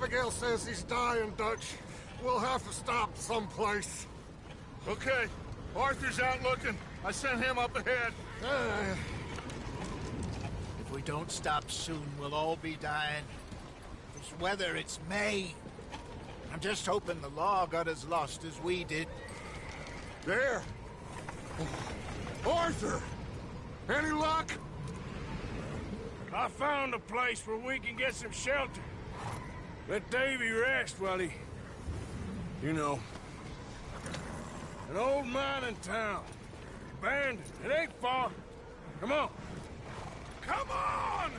Abigail says he's dying, Dutch. We'll have to stop someplace. Okay. Arthur's out looking. I sent him up ahead. If we don't stop soon, we'll all be dying. This weather, it's May. I'm just hoping the law got as lost as we did. There! Arthur! Any luck? I found a place where we can get some shelter. Let Davy rest while he... You know. An old mining town. Abandoned. It ain't far. Come on. Come on!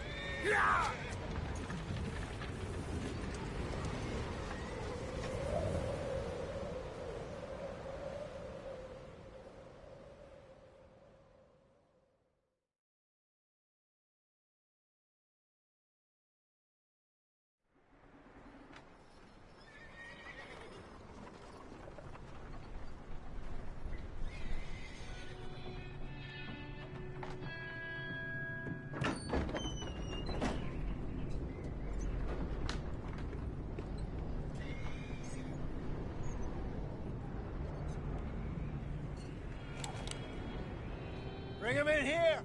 Yeah! Bring him in here!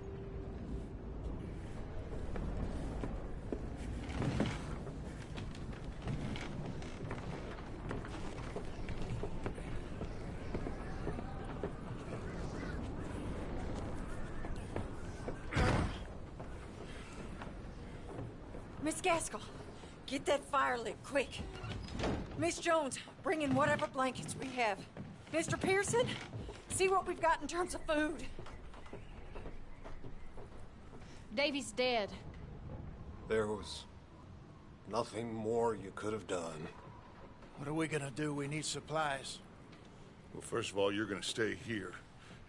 Miss Gaskell, get that fire lit, quick. Miss Jones, bring in whatever blankets we have. Mr. Pearson, see what we've got in terms of food. Davy's dead. There was nothing more you could have done. What are we gonna do? We need supplies. Well, first of all, you're gonna stay here,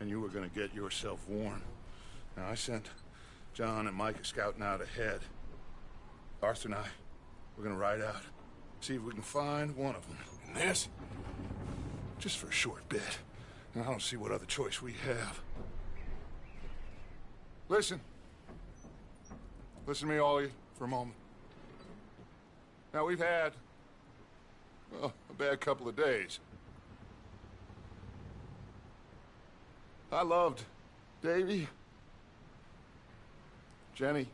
and you were gonna get yourself warm. Now, I sent John and Micah scouting out ahead. Arthur and I, we're gonna ride out, see if we can find one of them. And this? Just for a short bit. And I don't see what other choice we have. Listen. Listen to me, all of you, for a moment. Now, we've had, well, a bad couple of days. I loved Davy, Jenny,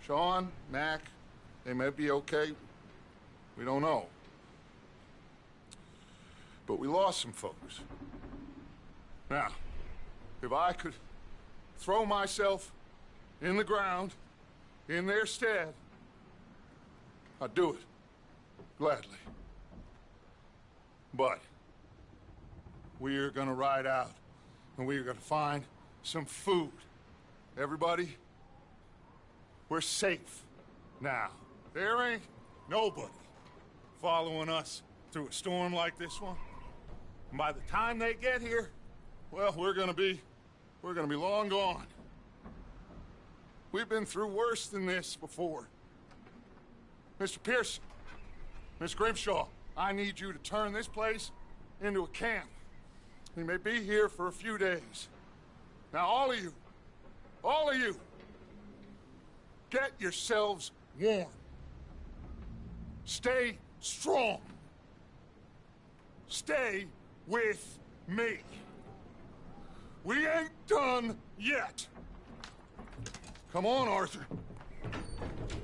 Sean, Mac. They may be okay. We don't know. But we lost some folks. Now, if I could throw myself in the ground, in their stead, I'd do it, gladly. But we're gonna ride out, and we're gonna find some food. Everybody, we're safe now. There ain't nobody following us through a storm like this one. And by the time they get here, well, we're gonna be long gone. We've been through worse than this before. Mr. Pearson, Miss Grimshaw, I need you to turn this place into a camp. We may be here for a few days. Now, all of you, get yourselves warm. Stay strong. Stay with me. We ain't done yet. Come on, Arthur.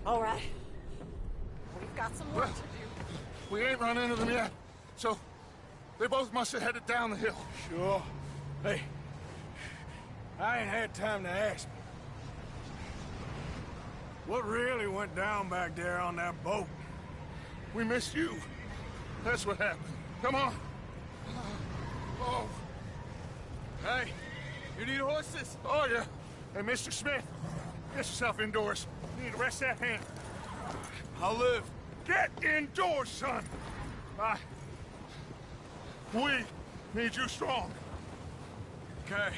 All right. We've got some work to do. We ain't run into them yet, so they both must have headed down the hill. Sure. Hey, I ain't had time to ask. What really went down back there on that boat? We missed you. That's what happened. Come on. Oh. Hey, you need horses? Oh, yeah. Hey, Mr. Smith, get yourself indoors. You need to rest that hand. I'll live. Get indoors, son. We need you strong. Okay.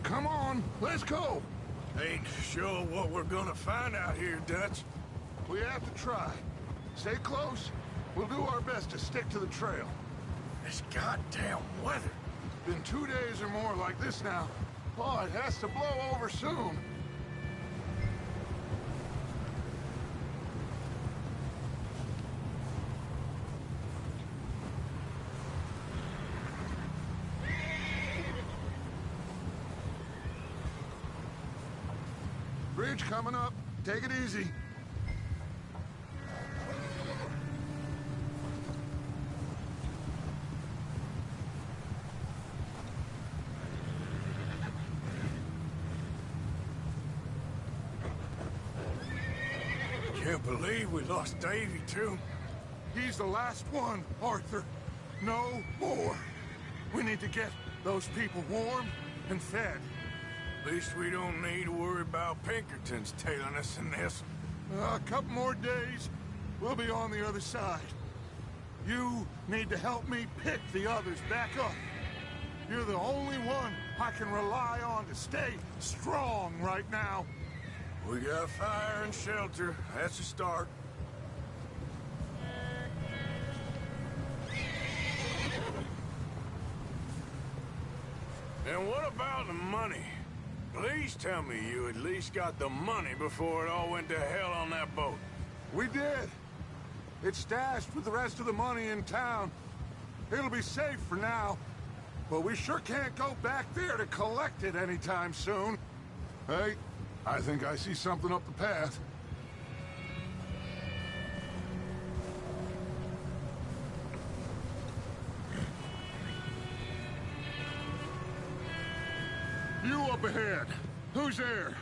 Come on, let's go. Ain't sure what we're gonna find out here, Dutch. We have to try. Stay close. We'll do our best to stick to the trail. This goddamn weather. Been 2 days or more like this now. Oh, it has to blow over soon. Bridge coming up. Take it easy. Can't believe we lost Davy, too. He's the last one, Arthur. No more. We need to get those people warm and fed. At least we don't need to worry about Pinkertons tailing us in this. A couple more days, we'll be on the other side. You need to help me pick the others back up. You're the only one I can rely on to stay strong right now. We got fire and shelter. That's a start. And what about the money? Please tell me you at least got the money before it all went to hell on that boat. We did. It's stashed with the rest of the money in town. It'll be safe for now. But we sure can't go back there to collect it anytime soon. Hey, I think I see something up the path. You up ahead. Who's there?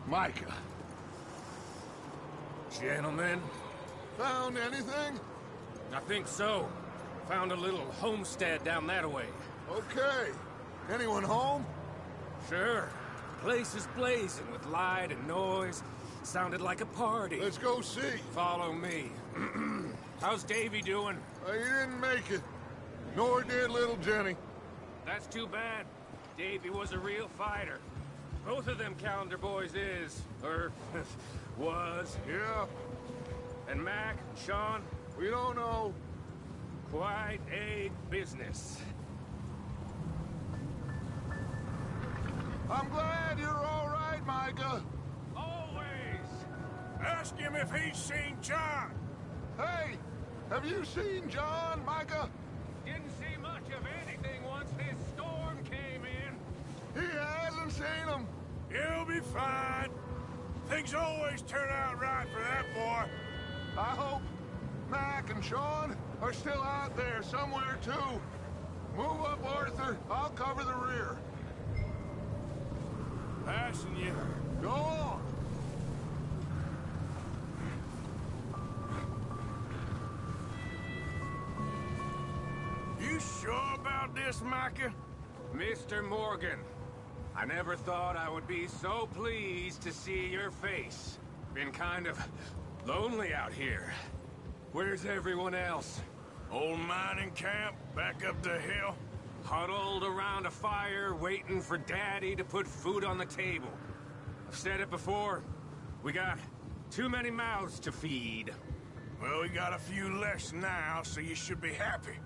Micah. Gentlemen, Found anything? I think so. Found a little homestead down that way. Okay. Anyone home? Sure. Place is blazing with light and noise. Sounded like a party. Let's go see. Follow me. How's Davy doing? He didn't make it. Nor did little Jenny. That's too bad. Davy was a real fighter. Both of them calendar boys is, or was. Yeah, And Mac and Sean, we don't know. quite a business. I'm glad you're all right, Micah. Always! Ask him if he's seen John. Hey, have you seen John, Micah? Didn't see much of anything once this storm came in. He hasn't seen him. He'll be fine. Things always turn out right for that boy. I hope Mac and Sean are still out there somewhere, too. Move up, Arthur. I'll cover the rear. Passing you. Go on. You sure about this, Micah? Mr. Morgan, I never thought I would be so pleased to see your face. Been kind of lonely out here. Where's everyone else? Old mining camp back up the hill. Huddled around a fire, waiting for Daddy to put food on the table. I've said it before, we got too many mouths to feed. Well, we got a few less now, so you should be happy.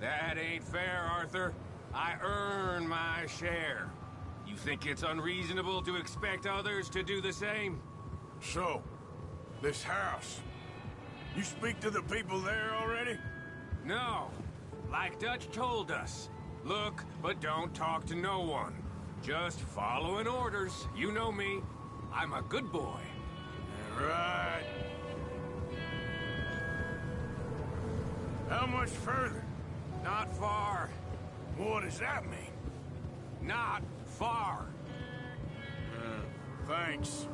That ain't fair, Arthur. I earn my share. You think it's unreasonable to expect others to do the same? So, this house. You speak to the people there already? No. Like Dutch told us. Look, but don't talk to no one. Just following orders. You know me. I'm a good boy. Right. How much further? Not far. What does that mean? Not far. Thanks.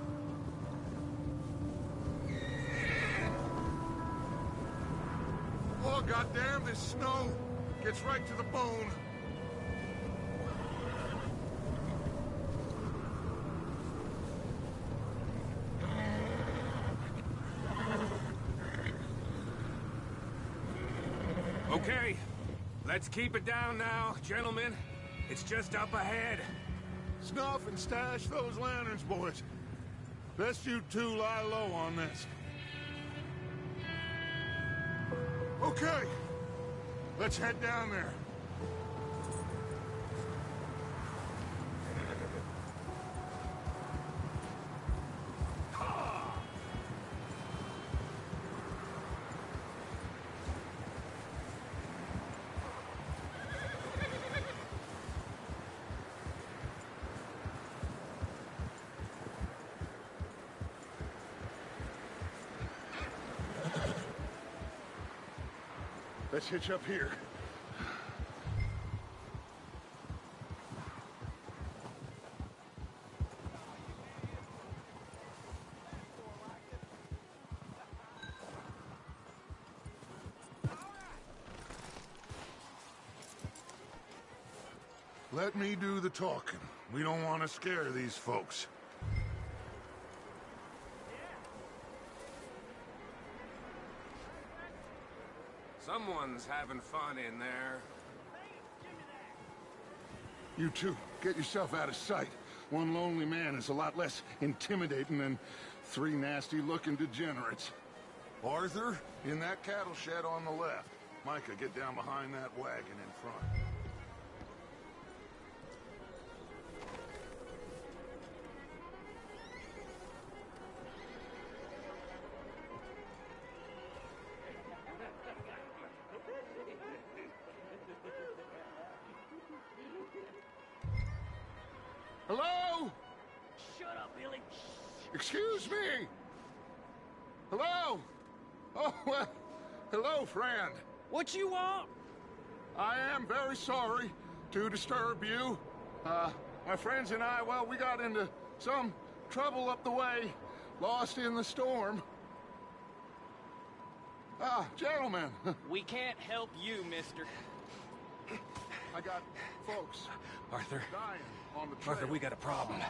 Oh, goddamn, this snow gets right to the bone. Okay. Let's keep it down now, gentlemen. It's just up ahead. Snuff and stash those lanterns, boys. Best you two lie low on this. Okay. Let's head down there. Let's hitch up here. Let me do the talking. We don't want to scare these folks. Someone's having fun in there. You two, get yourself out of sight. One lonely man is a lot less intimidating than three nasty-looking degenerates. Arthur, in that cattle shed on the left. Micah, get down behind that wagon in front. Hello? Shut up, Billy. Excuse me? Hello? Oh, well, hello, friend. What you want? I am very sorry to disturb you. My friends and I, well, we got into some trouble up the way, lost in the storm. Gentlemen. We can't help you, mister. I got folks Arthur, dying on the trail. Arthur, we got a problem.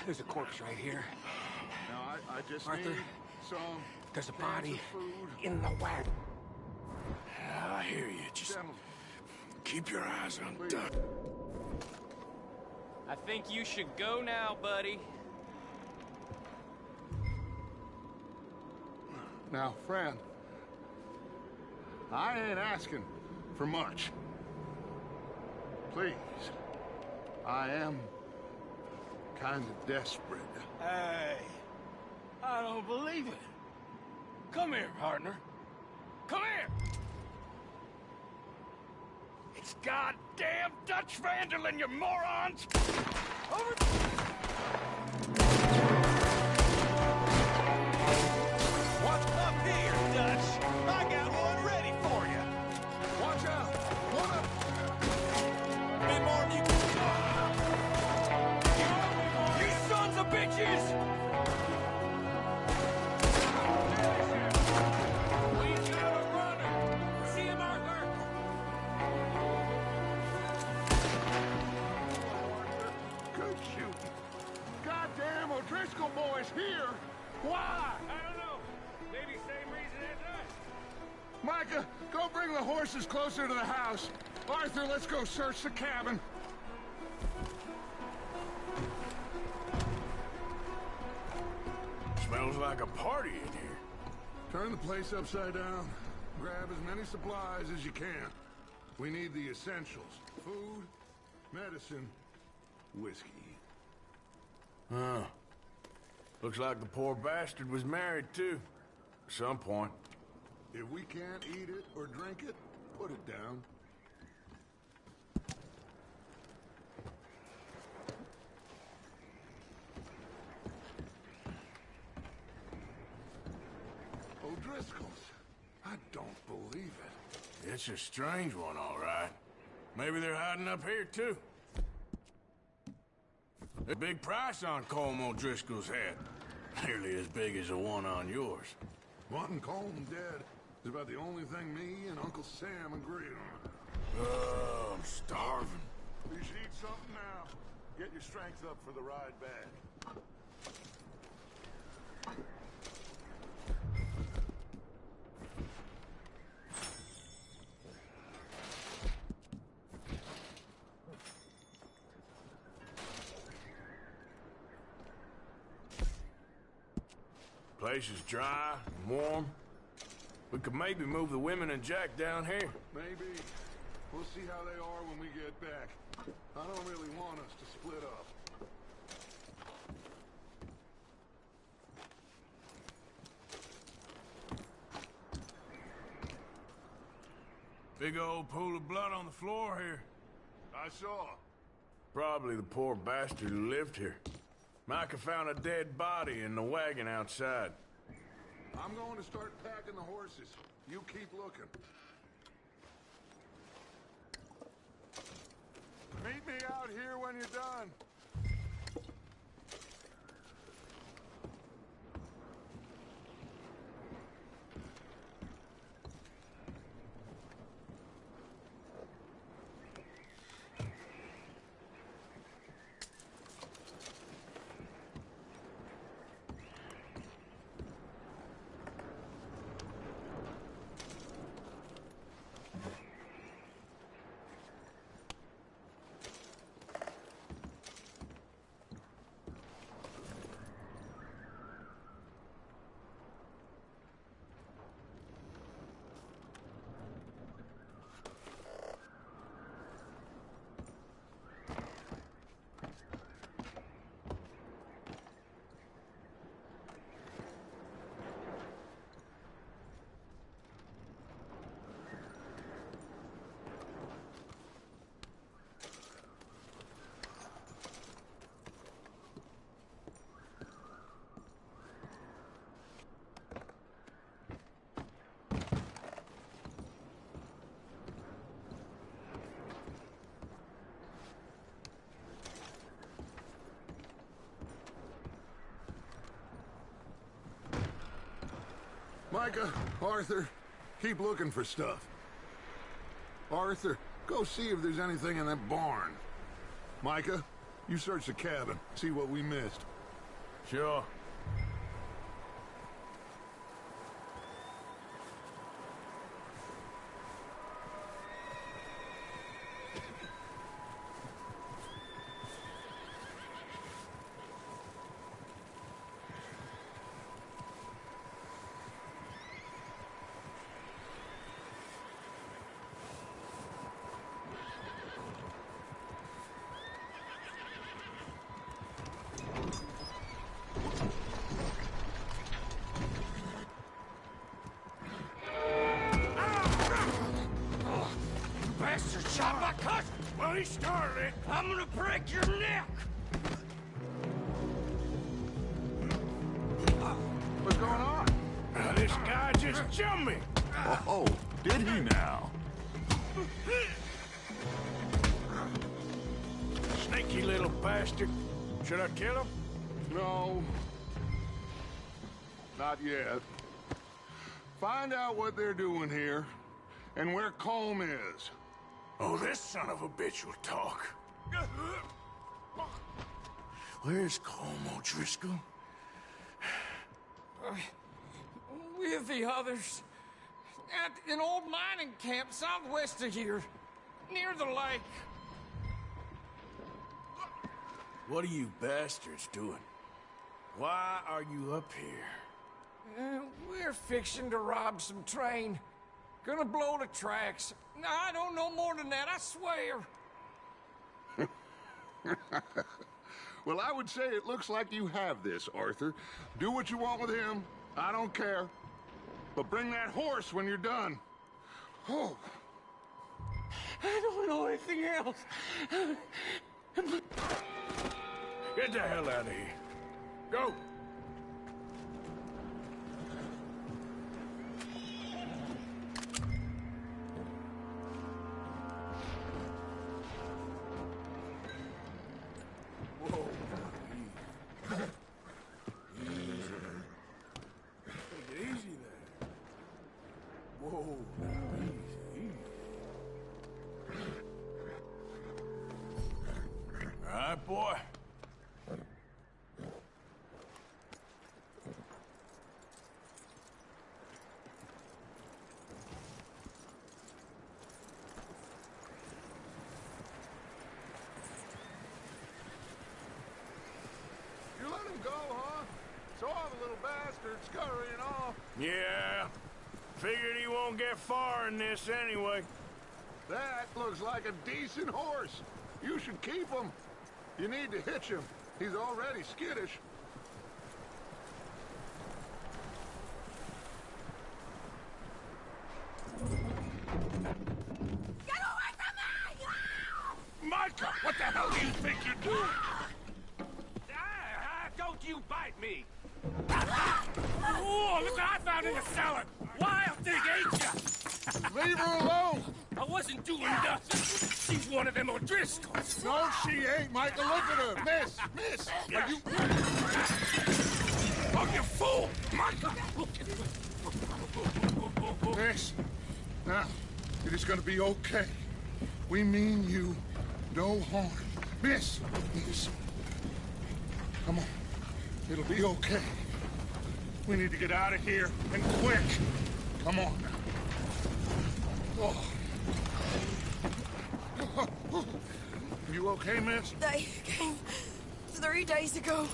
There's a corpse right here. Now, I just Arthur, need some there's a cans body of food. in the wagon. I hear you. Just Gentlemen, keep your eyes on please. Doug. I think you should go now, buddy. Now, friend, I ain't asking for much. Please, I am kind of desperate. Hey, I don't believe it. Come here, partner. Come here. It's goddamn Dutch Vanderlyn, you morons! Over. What's up here, Dutch? I got one ready for you. Watch out! Hold up! Bit more than you sons of bitches! We got a runner! See him, Arthur? Good shooting. Goddamn O'Driscoll boys here! Why? I don't know. Maybe same reason as us. Micah, go bring the horses closer to the house. Arthur, let's go search the cabin. Smells like a party in here. Turn the place upside down. Grab as many supplies as you can. We need the essentials. Food, medicine, whiskey. Huh. Looks like the poor bastard was married, too. At some point. If we can't eat it or drink it, put it down. O'Driscoll's. I don't believe it. It's a strange one, all right. Maybe they're hiding up here, too. A big price on Colm O'Driscoll's head. Nearly as big as the one on yours. Wanting Colm dead is about the only thing me and Uncle Sam agree on. Oh, I'm starving. You should eat something now. Get your strength up for the ride back. Place is dry and warm. We could maybe move the women and Jack down here. Maybe. We'll see how they are when we get back. I don't really want us to split up. Big old pool of blood on the floor here. I saw. Probably the poor bastard who lived here. Micah found a dead body in the wagon outside. I'm going to start packing the horses. You keep looking. Meet me out here when you're done. Micah, Arthur, keep looking for stuff. Arthur, go see if there's anything in that barn. Micah, you search the cabin, see what we missed. Sure. Bastard shot my cousin! Well, he started it. I'm gonna break your neck! What's going on? This guy just jumped me. Oh, did he now? Sneaky little bastard. Should I kill him? No. Not yet. Find out what they're doing here, and where Colm is. Oh, this son of a bitch will talk. Where's Colm O'Driscoll? With the others. At an old mining camp southwest of here. Near the lake. What are you bastards doing? Why are you up here? We're fixing to rob some train. Gonna blow the tracks. I don't know more than that, I swear. Well, I would say it looks like you have this, Arthur. Do what you want with him. I don't care. But bring that horse when you're done. Oh. I don't know anything else. Get the hell out of here. Go. Whoa. Easy there. Whoa. Easy. All right, boy. You let him go, huh? Saw the little bastard scurrying off. Yeah. Figured he won't get far in this anyway. That looks like a decent horse. You should keep him. You need to hitch him. He's already skittish. Get away from me! Micah, what the hell do you think you're doing? Don't you bite me! Oh, look what I found in the cellar! Wild thing, ain't ya? Leave her alone! I wasn't doing nothing. She's one of them O'Driscolls. No, she ain't, Micah. Look at her. Miss, are you... Oh, you fool! Micah! Miss, now, it is gonna be okay. We mean you no harm. Miss. Come on. It'll be okay. We need to get out of here, and quick. Come on now. Oh. You okay, miss? They came 3 days ago.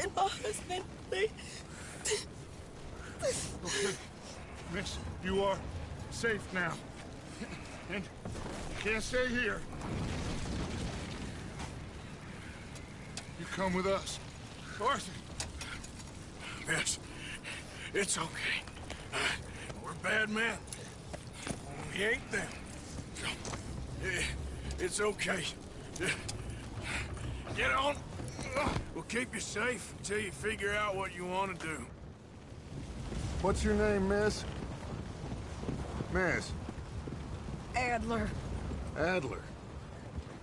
And my husband, they... Okay. Miss, you are safe now. And you can't stay here. You come with us. Arthur. Yes, it's okay. We're bad men. We ain't them. It's okay. Get on. We'll keep you safe until you figure out what you want to do. What's your name, miss? Miss? Adler. Adler.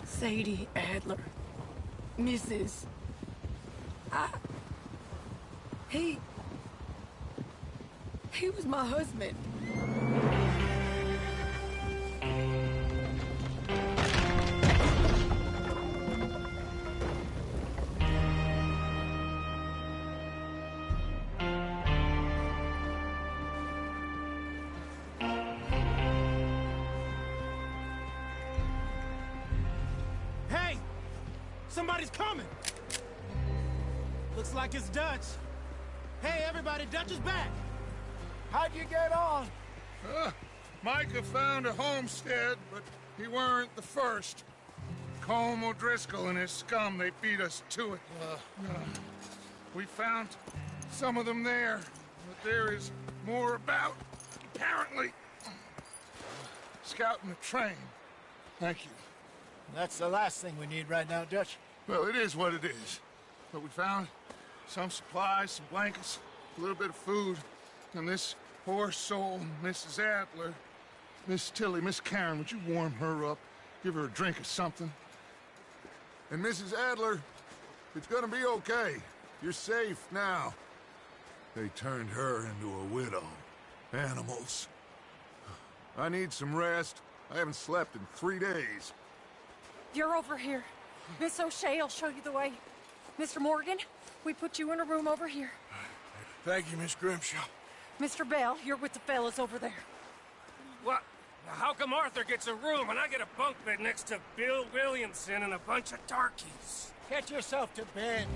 Sadie Adler. Mrs. He was my husband. Hey! Somebody's coming! Looks like it's Dutch. Hey, everybody, Dutch is back! How'd you get on? Micah found a homestead, but he weren't the first. Colm O'Driscoll and his scum, they beat us to it. We found some of them there, but there is more about, apparently. Scouting the train. Thank you. That's the last thing we need right now, Dutch. Well, it is what it is. But we found some supplies, some blankets, a little bit of food, and this poor soul, Mrs. Adler, Miss Tilly, Miss Karen, would you warm her up? Give her a drink or something? And Mrs. Adler, it's gonna be okay. You're safe now. They turned her into a widow. Animals. I need some rest. I haven't slept in 3 days. You're over here. Miss O'Shea will show you the way. Mr. Morgan, we put you in a room over here. Thank you, Miss Grimshaw. Mr. Bell, you're with the fellas over there. What? How come Arthur gets a room and I get a bunk bed next to Bill Williamson and a bunch of darkies? Get yourself to bed.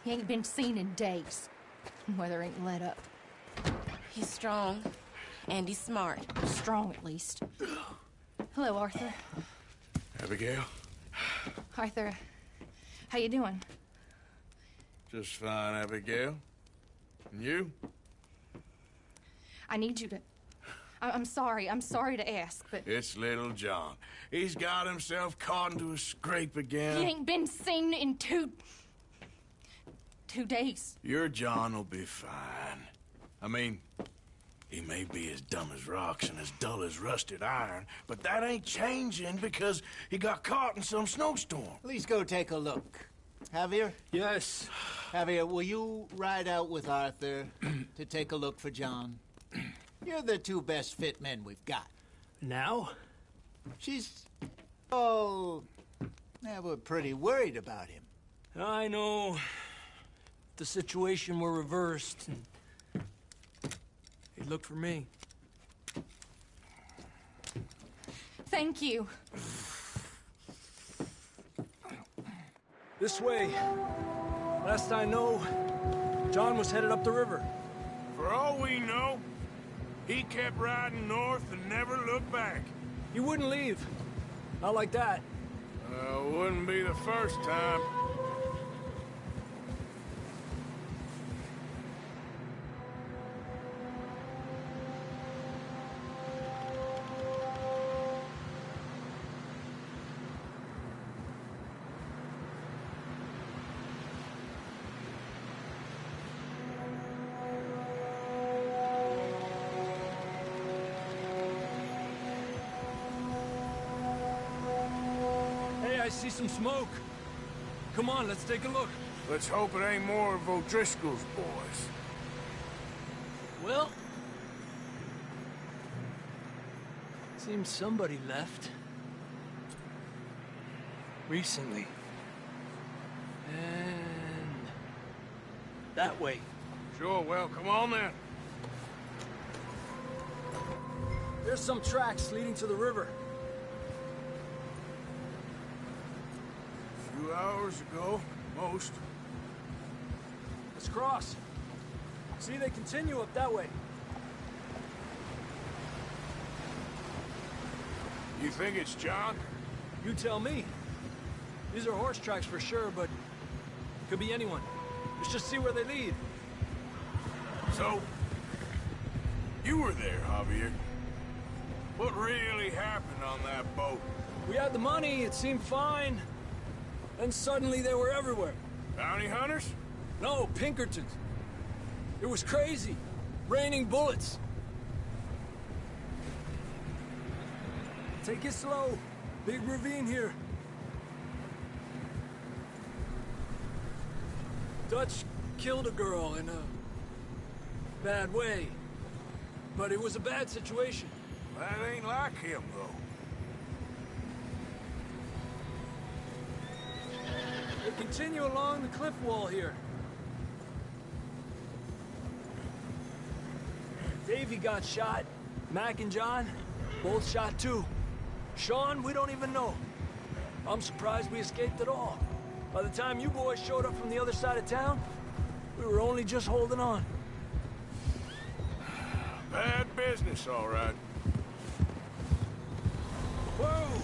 He ain't been seen in days. Weather ain't let up. He's strong, and he's smart. Strong, at least. Hello, Arthur. Abigail? Arthur, how you doing? Just fine, Abigail. And you? I need you to... I'm sorry to ask, but... It's little John. He's got himself caught into a scrape again. He ain't been seen in 2 days. Your John will be fine. I mean, he may be as dumb as rocks and as dull as rusted iron, but that ain't changing because he got caught in some snowstorm. Please go take a look. Javier? Yes. Javier, will you ride out with Arthur to take a look for John? You're the 2 best fit men we've got. Now? She's Oh, yeah, we're pretty worried about him. I know. If the situation were reversed, and he'd look for me. Thank you. This way. Last I know, John was headed up the river. For all we know, he kept riding north and never looked back. He wouldn't leave. Not like that. Wouldn't be the first time. I see some smoke. Come on, let's take a look. Let's hope it ain't more of O'Driscoll's boys. Well, seems somebody left. Recently. And that way. Sure, well, come on then. There's some tracks leading to the river. A few hours ago, most. Let's cross. See, they continue up that way. You think it's John? You tell me. These are horse tracks for sure, but could be anyone. Let's just see where they lead. So, you were there, Javier. What really happened on that boat? We had the money, it seemed fine. Then suddenly they were everywhere. Bounty hunters? No, Pinkertons. It was crazy. Raining bullets. Take it slow. Big ravine here. Dutch killed a girl in a bad way. But it was a bad situation. That ain't like him, though. They continue along the cliff wall here. Davey got shot. Mac and John, both shot too. Sean, we don't even know. I'm surprised we escaped at all. By the time you boys showed up from the other side of town, we were only just holding on. Bad business, all right. Whoa!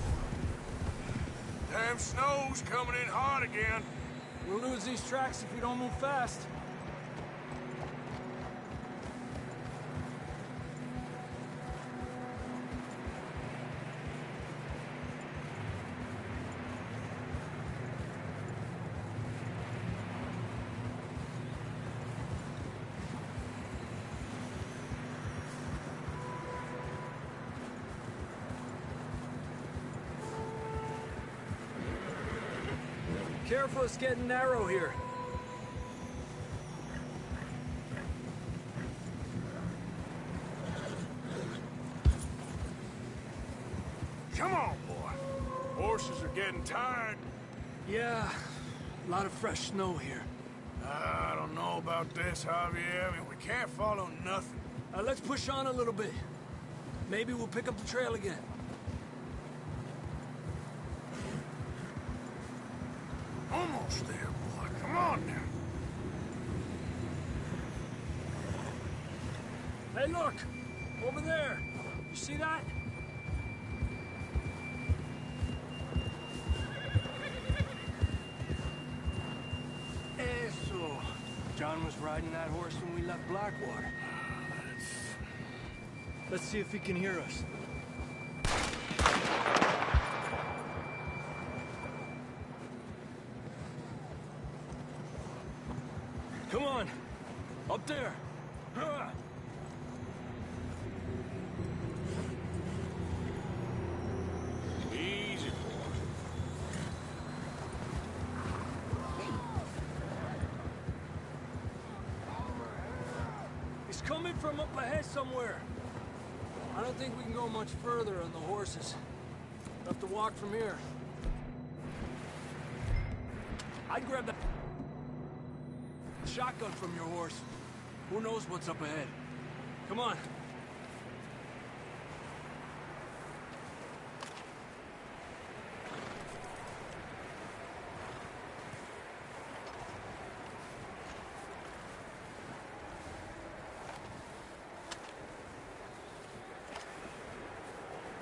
Damn snow's coming in hot again. We'll lose these tracks if we don't move fast. Careful, it's getting narrow here. Come on, boy. Horses are getting tired. Yeah, a lot of fresh snow here. I don't know about this, Javier. I mean, we can't follow nothing. Let's push on a little bit. Maybe we'll pick up the trail again. Almost there, boy. Come on now. Hey, look! Over there! You see that? Eso! John was riding that horse when we left Blackwater. Let's see if he can hear us. Come on! Up there! Easy, boy. He's coming from up ahead somewhere. I don't think we can go much further on the horses. We'll have to walk from here. I'd grab that shotgun from your horse. Who knows what's up ahead? Come on.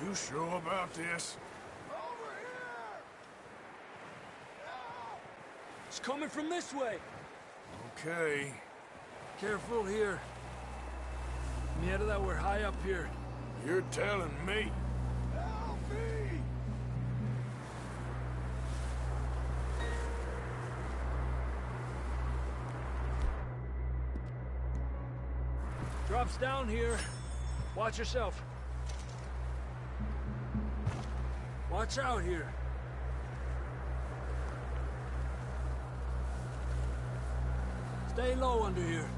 You sure about this? It's coming from this way. Okay. Careful here. Mierda, that we're high up here. You're telling me. Help me! Drops down here. Watch yourself. Watch out here. Stay low under here.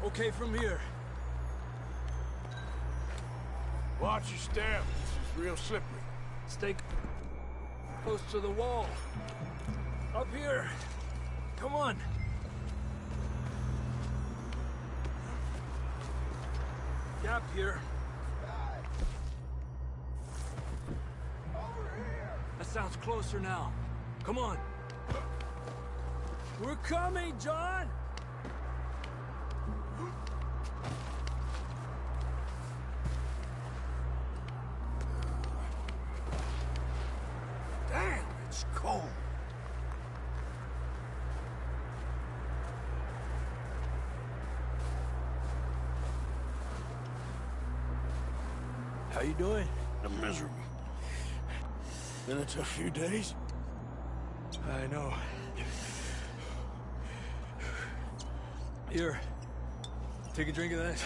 Okay, from here. Watch your step. This is real slippery. Stay close to the wall. Up here. Come on. Gap here. That sounds closer now. Come on. We're coming, John! Damn, it's cold. How you doing? I'm miserable. Been a tough few days. I know. Here. Take a drink of that.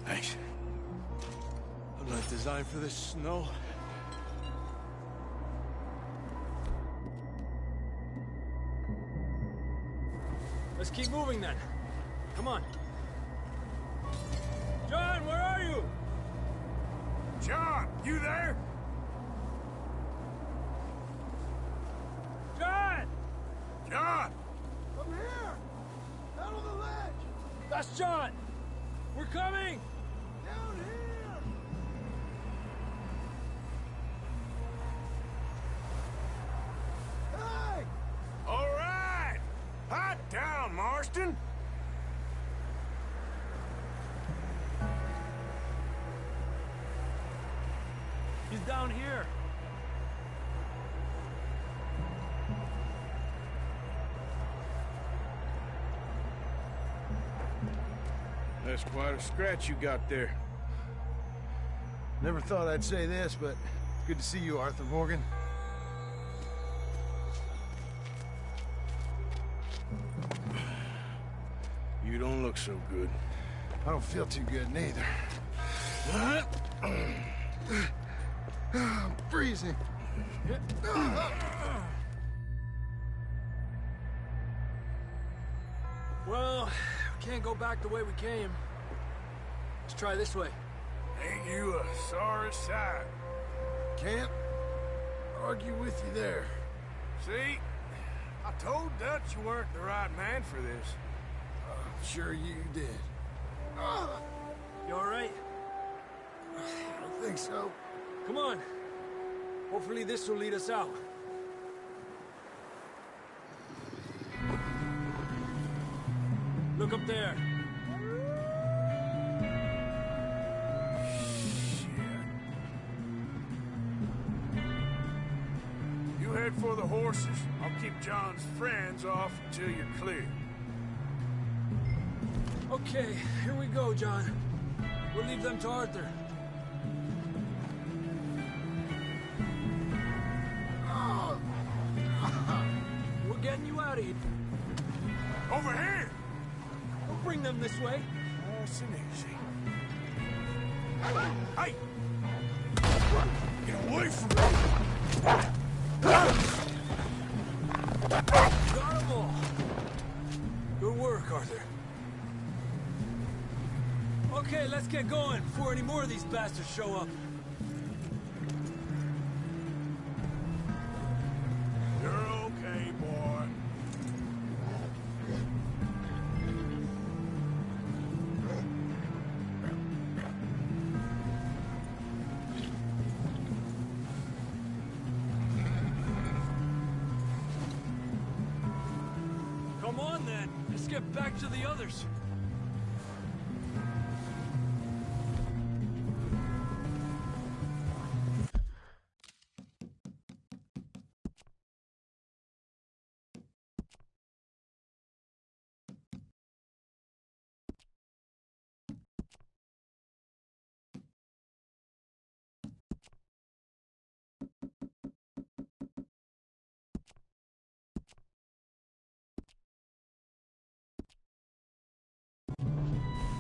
Thanks. I'm not designed for this snow. Let's keep moving then. Come on. John, where are you? John, you there? John! John! I'm here! Out on the ledge! That's John! We're coming! Down here! Hey! All right! Hot down, Marston! He's down here. That's quite a scratch you got there. Never thought I'd say this, but good to see you, Arthur Morgan. You don't look so good. I don't feel too good, neither. I'm freezing. Well, we can't go back the way we came. Let's try this way. Ain't you a sorry sight? Can't argue with you there. See? I told Dutch you weren't the right man for this. Sure you did. You all right? I don't think so. Come on. Hopefully this will lead us out. Look up there. You head for the horses. I'll keep John's friends off until you're clear. Okay, here we go, John. We'll leave them to Arthur. We're getting you out of here. Over here! We'll bring them this way. Nice and easy. Hey! Get away from me! Got them all. Good work, Arthur. let's get going before any more of these bastards show up. You're okay, boy. Come on, then. Let's get back to the others.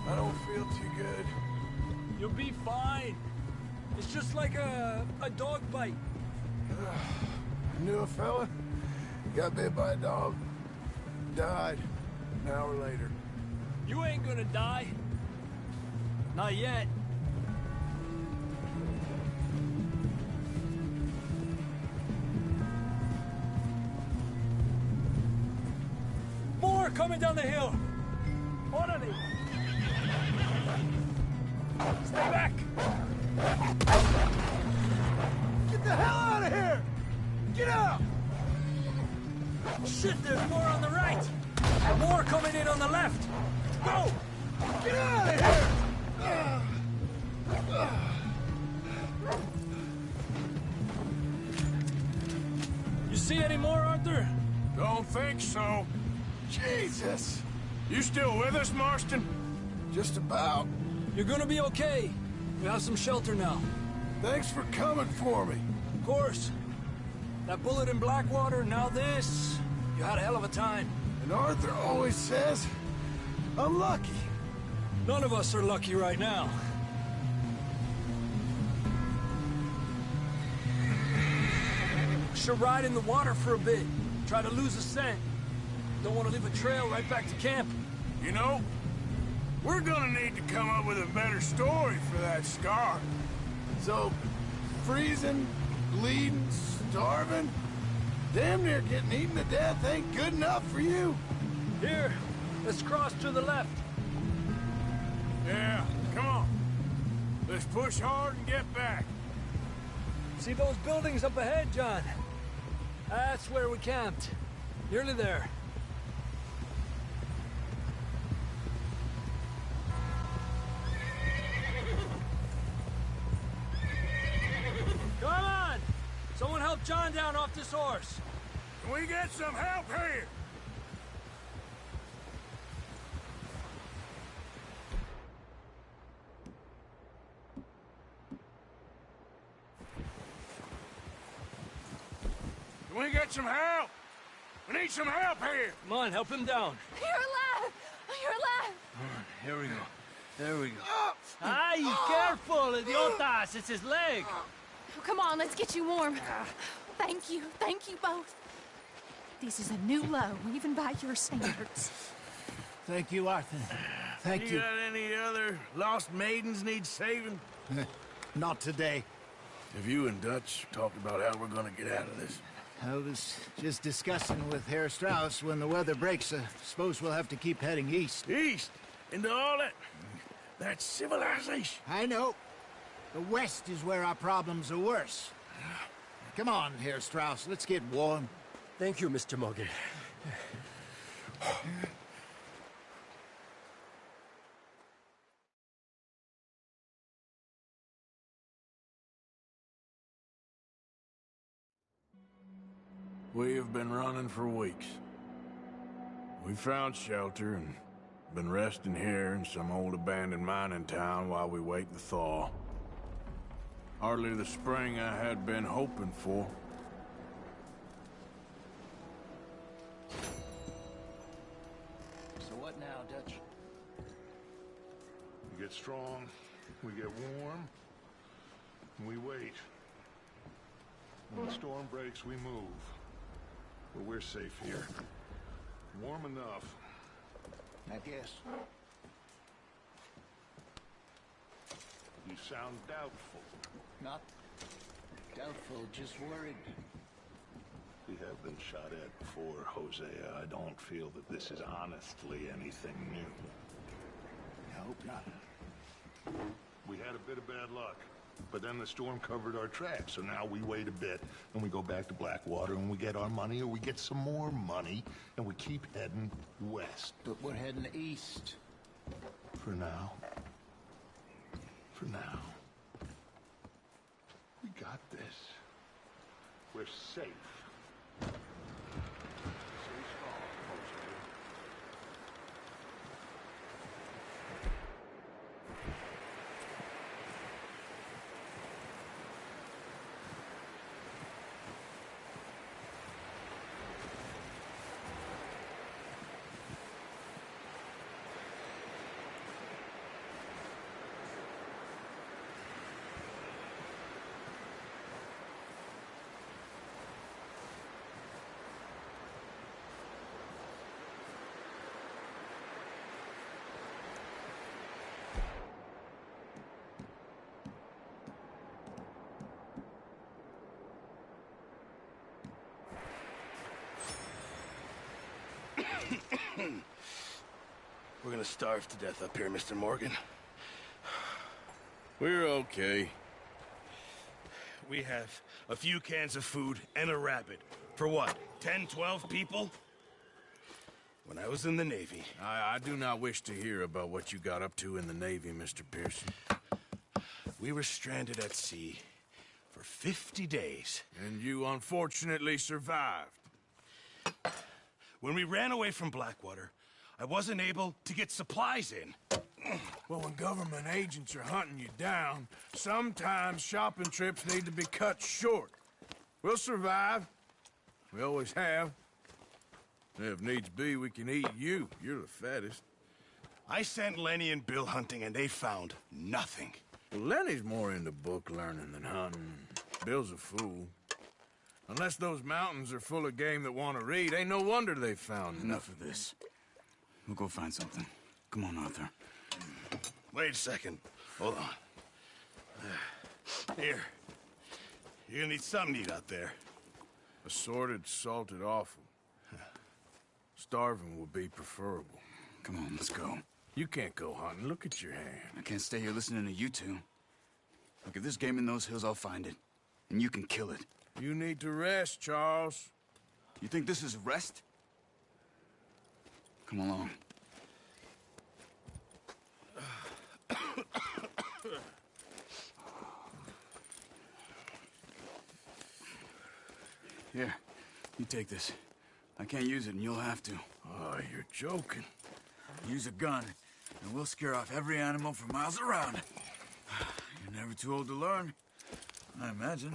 I don't feel too good. You'll be fine. It's just like a dog bite. Knew a fella, got bit by a dog, died an hour later. You ain't gonna die. Not yet. More coming down the hill. Orderly. Stay back. Get the hell out of here! Get out! Shit, there's more on the right. And more coming in on the left. Go! Get out of here! You see any more, Arthur? Don't think so. Jesus! You still with us, Marston? Just about. You're gonna be okay. We have some shelter now. Thanks for coming for me. Of course. That bullet in Blackwater, now this. You had a hell of a time. And Arthur always says, I'm lucky. None of us are lucky right now. Should ride in the water for a bit. Try to lose a scent. Don't want to leave a trail right back to camp. You know, we're gonna need to come up with a better story for that scar. So, freezing, bleeding, starving, damn near getting eaten to death ain't good enough for you. Here, let's cross to the left. Yeah, come on. Let's push hard and get back. See those buildings up ahead, John? That's where we camped. Nearly there. Come on! Someone help John down off this horse. Can we get some help here? Can we get some help? We need some help here. Come on, help him down. You're alive! You're alive! Here we go. There we go. Ay, careful, idiotas! It's his leg. Oh, come on, let's get you warm. Thank you both. This is a new low, even by your standards. Thank you, Arthur. Thank you. You got any other lost maidens need saving? Not today. Have you and Dutch talked about how we're gonna get out of this? I was just discussing with Herr Strauss when the weather breaks. Suppose we'll have to keep heading east. East? Into all that civilization? I know. The west is where our problems are worse. Come on, Herr Strauss. Let's get warm. Thank you, Mr. Morgan. We have been running for weeks. We found shelter and been resting here in some old abandoned mining town while we wait the thaw. Hardly the spring I had been hoping for. So what now, Dutch? We get strong, we get warm, and we wait. When the storm breaks, we move. But we're safe here. Warm enough. I guess. You sound doubtful. Not doubtful, just worried. We have been shot at before, Hosea. I don't feel that this is honestly anything new. I hope not. We had a bit of bad luck, but then the storm covered our tracks, so now we wait a bit, and we go back to Blackwater, and we get our money, or we get some more money, and we keep heading west. But we're heading east. For now. For now. We got this. We're safe. Stay strong, Hosea. We're gonna starve to death up here, Mr. Morgan. We're okay. We have a few cans of food and a rabbit. For what, 10, 12 people? When I was in the Navy... I do not wish to hear about what you got up to in the Navy, Mr. Pearson. We were stranded at sea for 50 days. And you unfortunately survived. When we ran away from Blackwater, I wasn't able to get supplies in. Well, when government agents are hunting you down, sometimes shopping trips need to be cut short. We'll survive. We always have. If needs be, we can eat you. You're the fattest. I sent Lenny and Bill hunting, and they found nothing. Well, Lenny's more into book learning than hunting. Bill's a fool. Unless those mountains are full of game that want to read, ain't no wonder they found Enough of this. We'll go find something. Come on, Arthur. Wait a second. Hold on. Here. You're gonna need something to eat out there. Assorted, salted offal. Starving would be preferable. Come on, let's go. You can't go hunting. Look at your hand. I can't stay here listening to you two. Look, if there's game in those hills, I'll find it. And you can kill it. You need to rest, Charles. You think this is rest? Come along. Here, you take this. I can't use it, and you'll have to. Oh, you're joking. Use a gun, and we'll scare off every animal for miles around. You're never too old to learn, I imagine.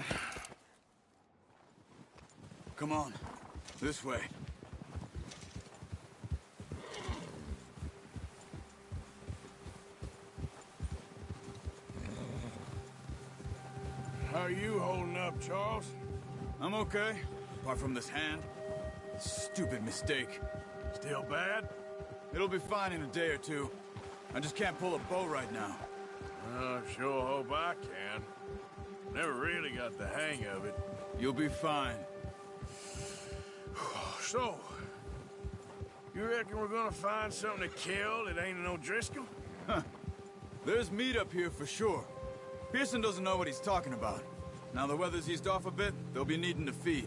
Come on, this way. How are you holding up, Charles? I'm okay, apart from this hand. Stupid mistake. Still bad? It'll be fine in a day or two. I just can't pull a bow right now. I sure hope I can. Never really got the hang of it. You'll be fine. So, you reckon we're gonna find something to kill that ain't no Driscoll? Huh. There's meat up here for sure. Pearson doesn't know what he's talking about. Now the weather's eased off a bit, they'll be needing to feed.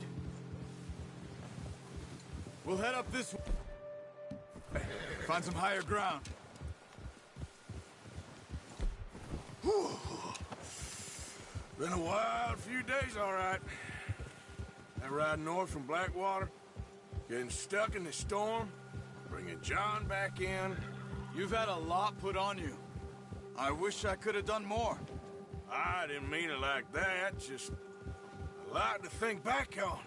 We'll head up this way. Find some higher ground. Whew. Been a wild few days, all right. That ride north from Blackwater, getting stuck in the storm, bringing John back in. You've had a lot put on you. I wish I could have done more. I didn't mean it like that, just a lot to think back on.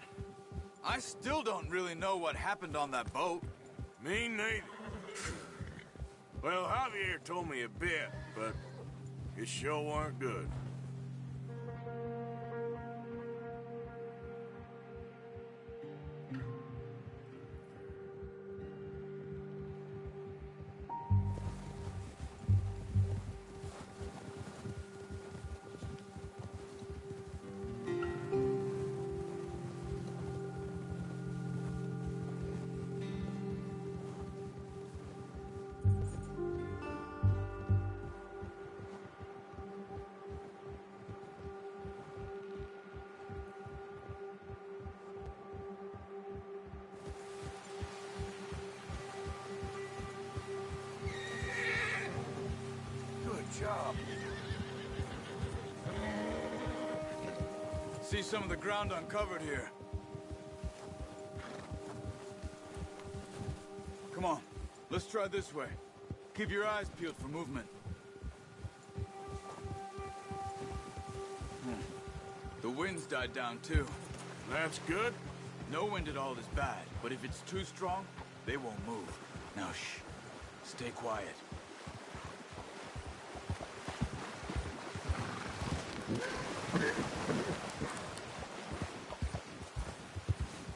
I still don't really know what happened on that boat. Me neither. Well, Javier told me a bit, but it sure weren't good. see some of the ground uncovered here. Come on, let's try this way. Keep your eyes peeled for movement. The wind's died down too. That's good. No wind at all is bad, but if it's too strong, they won't move. Now shh, stay quiet.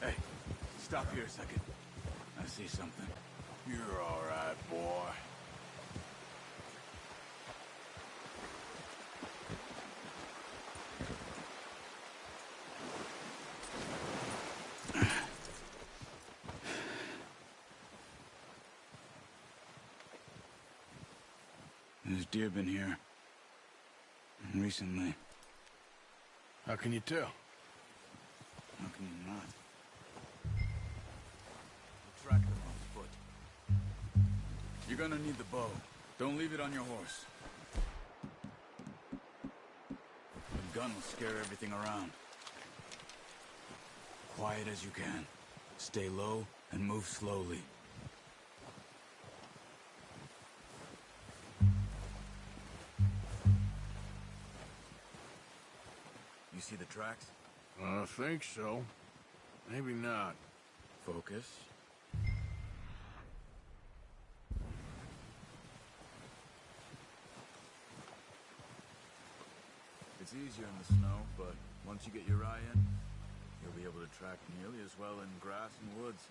Hey, stop here a second. I see something. You're all right, boy. There's deer been here. Recently. How can you tell? How can you not? We'll track them on foot. You're gonna need the bow. Don't leave it on your horse. The gun will scare everything around. Quiet as you can. Stay low and move slowly. You see the tracks? I think so. Maybe not. Focus. It's easier in the snow, but once you get your eye in, you'll be able to track nearly as well in grass and woods.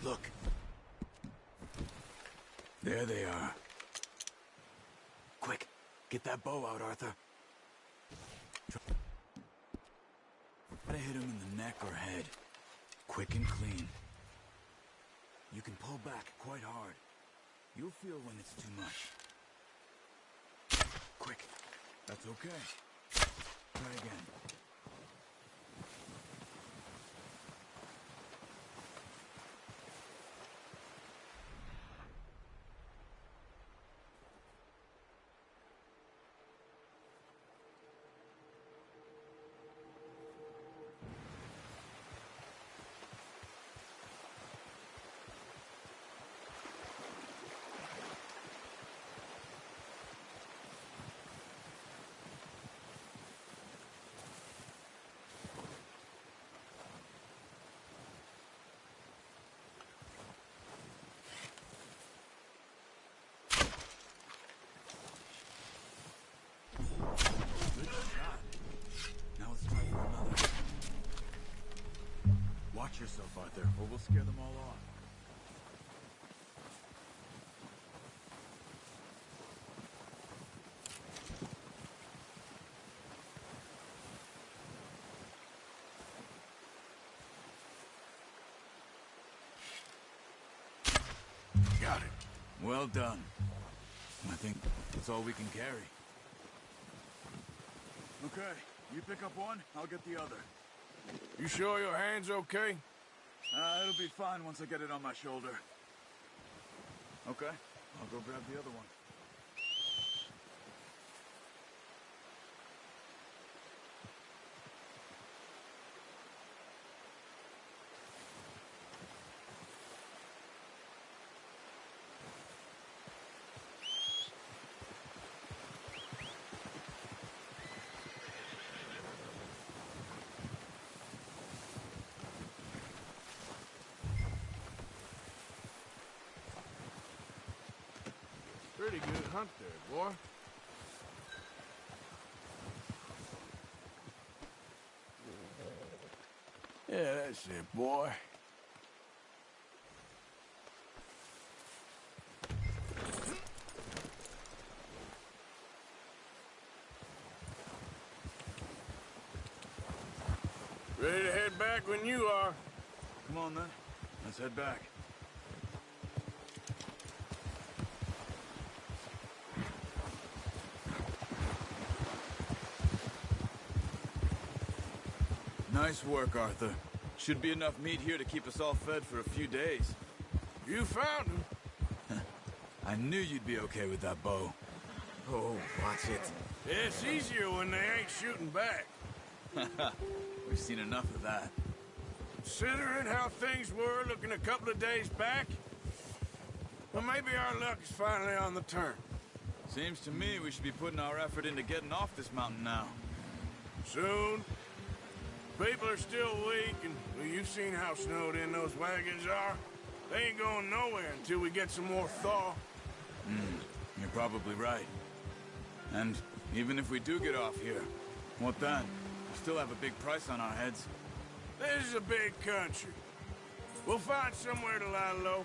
Look. There they are. Quick, get that bow out, Arthur. Try to hit him in the neck or head. Quick and clean. You can pull back quite hard. You'll feel when it's too much. Quick. That's okay. Try again. Good shot. Now let's try for another. Watch yourself, Arthur, or we'll scare them all off. Got it. Well done. I think that's all we can carry. Okay, you pick up one, I'll get the other. You sure your hand's okay? It'll be fine once I get it on my shoulder. Okay, I'll go grab the other one. Pretty good hunt there, boy. Yeah, that's it, boy. back when you are. Come on, then. Let's head back. Nice work, Arthur. Should be enough meat here to keep us all fed for a few days. You found him. I knew you'd be okay with that bow. Oh, watch it. It's easier when they ain't shooting back. We've seen enough of that. Considering how things were looking a couple of days back, well, maybe our luck is finally on the turn. Seems to me we should be putting our effort into getting off this mountain now. Soon. People are still weak, and well, you've seen how snowed in those wagons are. They ain't going nowhere until we get some more thaw. You're probably right. And even if we do get off here, what then? We still have a big price on our heads. This is a big country. We'll find somewhere to lie low.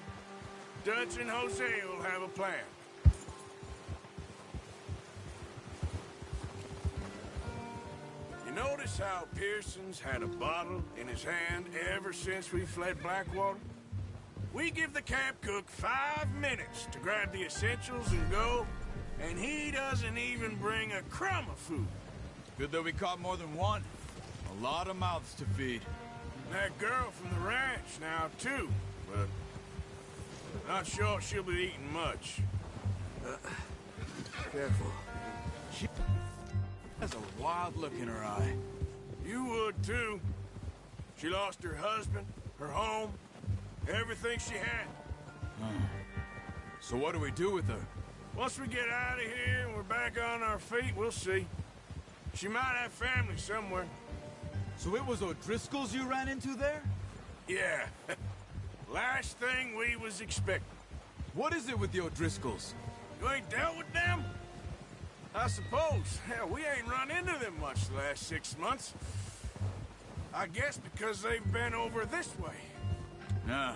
Dutch and Jose will have a plan. You notice how Pearson's had a bottle in his hand ever since we fled Blackwater? We give the camp cook 5 minutes to grab the essentials and go, and he doesn't even bring a crumb of food. Good that we caught more than one. A lot of mouths to feed. That girl from the ranch now, too, but not sure she'll be eating much. Careful. She has a wild look in her eye. You would, too. She lost her husband, her home, everything she had. So what do we do with her? Once we get out of here and we're back on our feet, we'll see. She might have family somewhere. So it was O'Driscoll's you ran into there? Yeah. Last thing we was expecting. What is it with the O'Driscolls? You ain't dealt with them? I suppose. Hell, we ain't run into them much the last 6 months. I guess because they've been over this way. Yeah.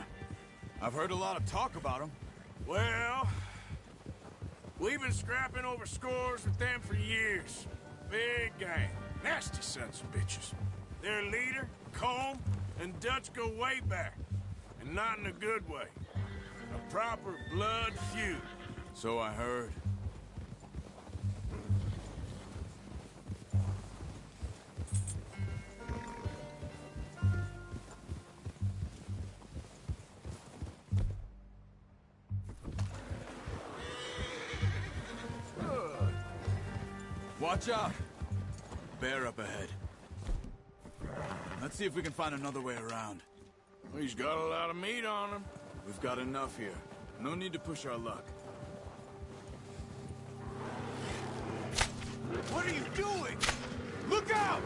I've heard a lot of talk about them. Well, we've been scrapping over scores with them for years. Big gang. Nasty sons of bitches. Their leader, Combe, and Dutch go way back. And not in a good way. A proper blood feud. So I heard. Watch out! Bear up ahead. Let's see if we can find another way around. He's got a lot of meat on him. We've got enough here. No need to push our luck. What are you doing? Look out!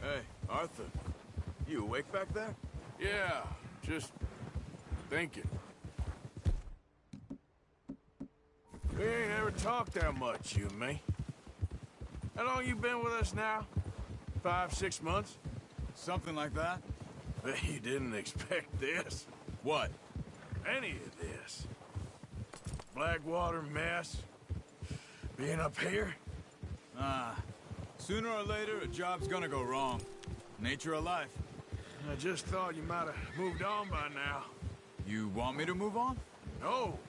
Hey, Arthur. You awake back there? Yeah, just thinking. We ain't ever talked that much, you and me. How long you been with us now? 5, 6 months? Something like that. Bet you didn't expect this. What? Any of this. Blackwater mess. Being up here. Sooner or later, a job's gonna go wrong. Nature of life. I just thought you might have moved on by now. You want me to move on? No.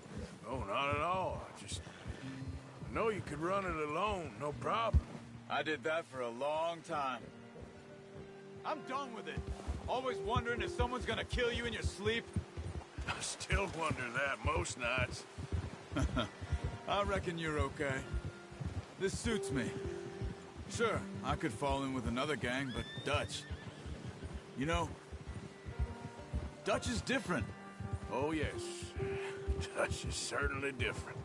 No, not at all. I know you could run it alone, no problem. I did that for a long time. I'm done with it. Always wondering if someone's gonna kill you in your sleep. I still wonder that most nights. I reckon you're okay. This suits me. Sure, I could fall in with another gang, but Dutch... You know, Dutch is different. Oh, yes. Dutch is certainly different.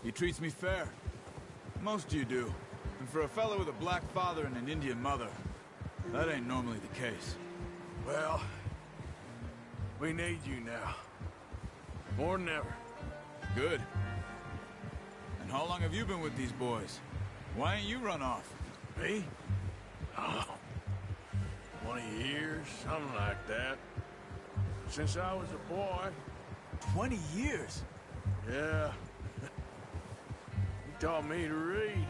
He treats me fair. Most you do. And for a fellow with a black father and an Indian mother, that ain't normally the case. Well, we need you now. More than ever. Good. And how long have you been with these boys? Why ain't you run off? Me? Oh, 20 years, something like that. Since I was a boy. 20 years? Yeah. He taught me to read.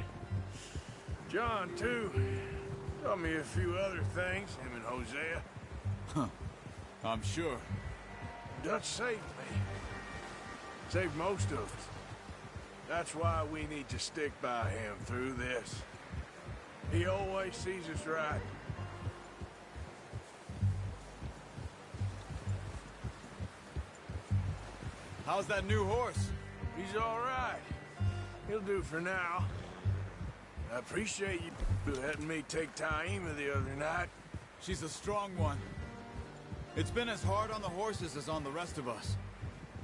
John, too. Taught me a few other things, him and Hosea. Huh. I'm sure. Dutch saved me. Saved most of us. That's why we need to stick by him through this. He always sees us right. How's that new horse? He's all right. He'll do for now. I appreciate you letting me take Taima the other night. She's a strong one. It's been as hard on the horses as on the rest of us.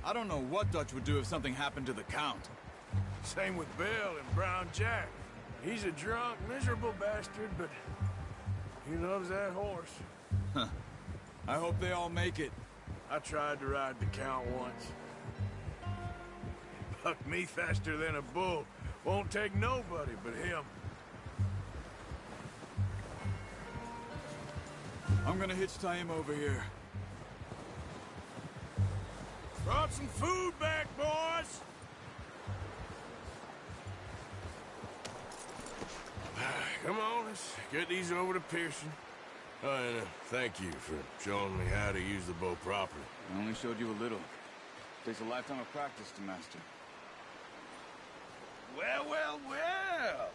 I don't know what Dutch would do if something happened to the Count. Same with Bill and Brown Jack. He's a drunk, miserable bastard, but he loves that horse. Huh. I hope they all make it. I tried to ride the Count once. Bucked me faster than a bull. Won't take nobody but him. I'm gonna hitch Taima over here. Brought some food back, boys! Come on, let's get these over to Pearson. Oh, and thank you for showing me how to use the bow properly. I only showed you a little. Takes a lifetime of practice to master. Well, well, well!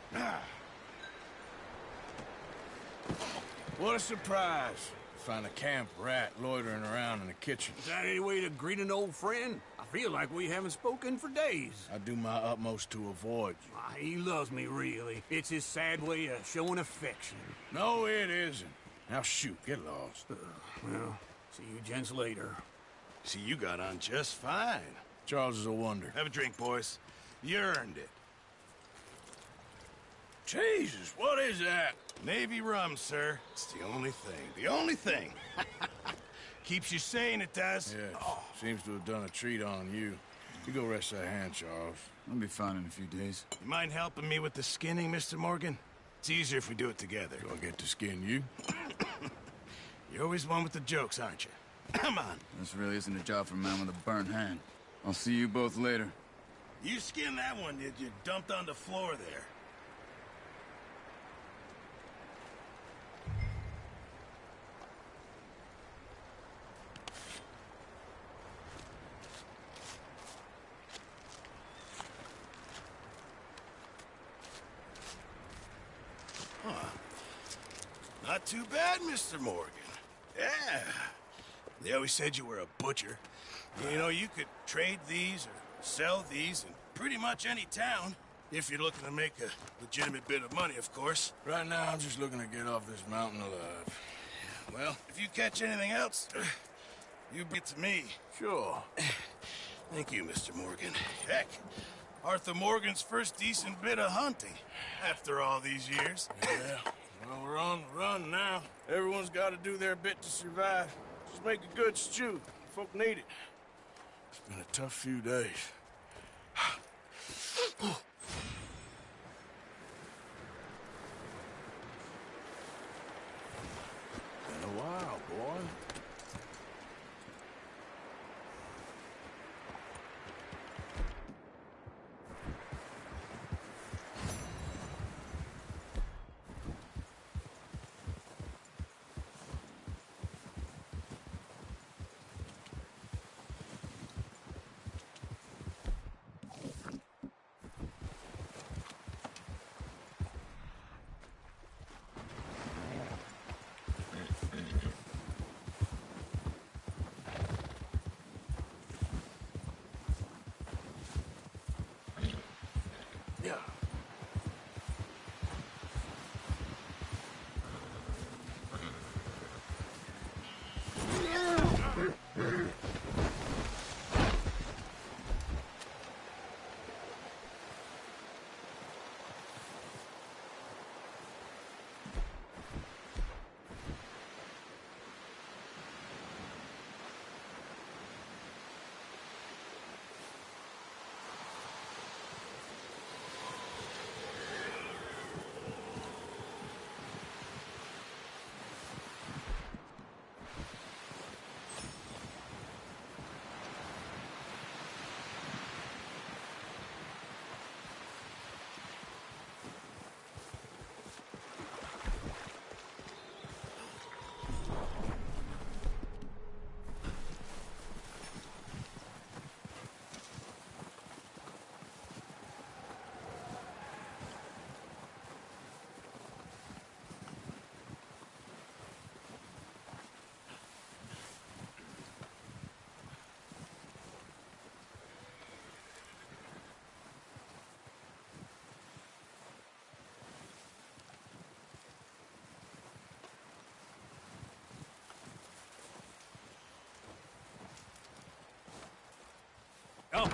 What a surprise. Find a camp rat loitering around in the kitchen. Is that any way to greet an old friend? I feel like we haven't spoken for days. I do my utmost to avoid you. He loves me, really. It's his sad way of showing affection. No, it isn't. Now shoot, get lost. Well, see you gents later. See, you got on just fine. Charles is a wonder. Have a drink, boys. You earned it. Jesus, what is that? Navy rum, sir. It's the only thing. The only thing. Keeps you sane, it does. Yes. Seems to have done a treat on you. You go rest that hand, Charles. I'll be fine in a few days. You mind helping me with the skinning, Mr. Morgan? It's easier if we do it together. Do I get to skin you? You're always one with the jokes, aren't you? Come on. This really isn't a job for a man with a burnt hand. I'll see you both later. You skinned that one that you dumped on the floor there. Not too bad, Mr. Morgan. Yeah. They always said you were a butcher. You know, you could trade these or sell these in pretty much any town. If you're looking to make a legitimate bit of money, of course. Right now, I'm just looking to get off this mountain alive. Well, if you catch anything else, you bring it to me. Sure. Thank you, Mr. Morgan. Heck, Arthur Morgan's first decent bit of hunting after all these years. Yeah. Well, we're on the run now. Everyone's got to do their bit to survive. Just make a good stew. Folk need it. It's been a tough few days. Been a while, boy.